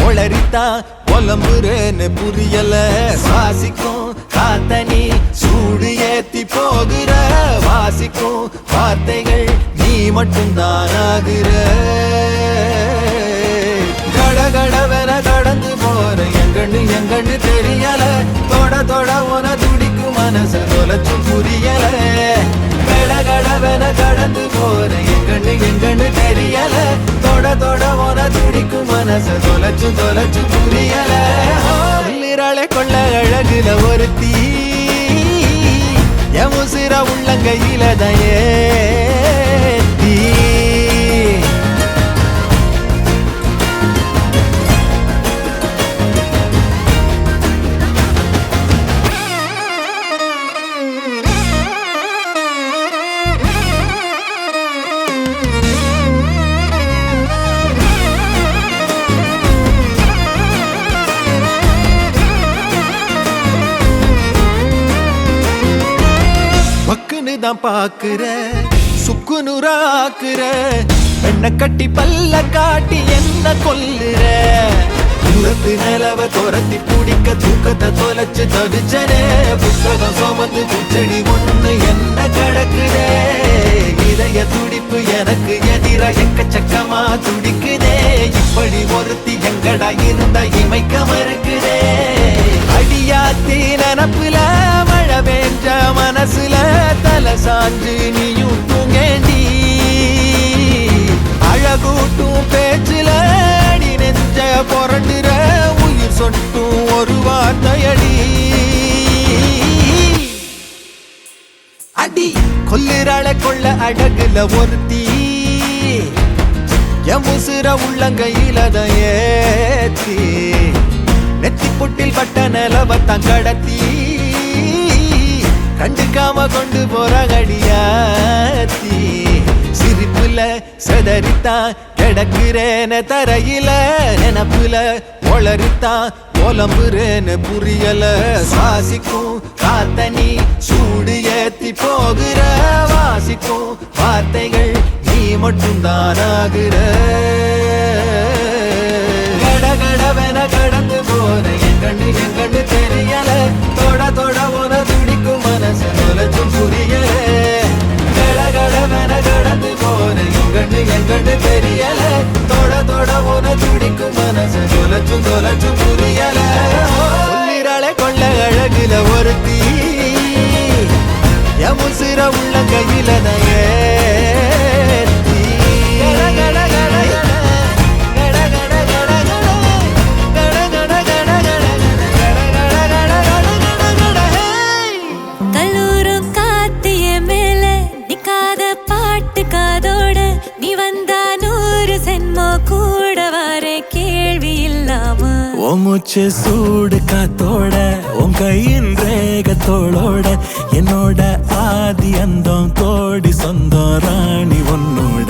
ஒளரித்தான் புலம்புறேன்னு புரியல சுவாசிக்கும் காத்தனி சூடு ஏத்தி போகிற வாசிக்கும் வார்த்தைகள் நீ மட்டும்தான் ஆகுற கடகடவென கடந்து போற எங்கன்னு தெரியல தொட தொட உன துடிக்கும் மனசு தொலைச்சும் புரியல கடகடவென கடந்து போற எங்கன்னு தெரியல தொட தொட உன துடிக்கும் மனசு தொலைச்சு புரியல உள்ளிராளே கொள்ள அழகுல ஒருத்தி என் உசிர உள்ளங்கையில தான் ஏத்தி தான் பாக்குற சுக்கு நூறாக்குற பெண்ண கட்டி பல்ல காட்டி என்ன கொல்லுற தூரத்து நிலவ துரத்தி பிடிக்க தூக்கத்தை தொலைச்சு தவிச்சனே புத்தகம் சுமந்து பூச்செடி ஒண்ணு என்ன கிடக்குதே இதய துடிப்பு எனக்கு எதிர எக்கச்சக்கமா துடிக்குதே இப்படி ஒருத்தி எங்கடா இருந்தா இமைக்க மறுக்குதே அடியாத்தி நினப்புல மழை பெஞ்ச மனசுல தலை சாஞ்சு நீயும் தூங்கேண்டி அழகூட்டும் பேச்சுல அடி நெஞ்ச புரண்டுற உயிர் சொட்டும் ஒரு வார்த்தையடி அடி கொல்லிராளே கொள்ள அழகுல ஒருத்தி என் உசிர உள்ளங்கையில தான் ஏத்தி நெத்தி புட்டில் வட்ட நிலவத்தான் கடத்தி கண்டுக்காம கொண்டு போற அடியாத்தி சிரிப்புல செதறித்தான் கிடக்குறேன தரையில நினப்புல ஒளரித்தான் புலம்புறேன்னு புரியல சுவாசிக்கும் காத்தனி சூடு ஏத்தி போகிற வாசிக்கும் வார்த்தைகள் நீ மட்டும்தான் ஆகுற கடகடவென கடந்து போற எங்கன்னு தெரியல தொட தொட உன துடிக்கும் மனசு தொலைச்சும் புரியல கடகடவென கடந்து போற எங்கன்னு தெரியல தொட தொட உன துடிக்கும் மனசு தொலைச்சும் புரியல உள்ளிராளே கொள்ள அழகுல ஒருத்தி உயிரை உள்ள கையில நயே கல்லூரும் காத்திய மேல நிக்காத பாட்டு காதோட நீ வந்தா 100 சென்மோ கூட வர கேள்வி இல்லாம மூச்சு சூடு காத்தோட உன் கையின் ரேகத்தோளோட என்னோட ஆதி அந்தம் கோடி சொந்தம் ராணி உன்னோட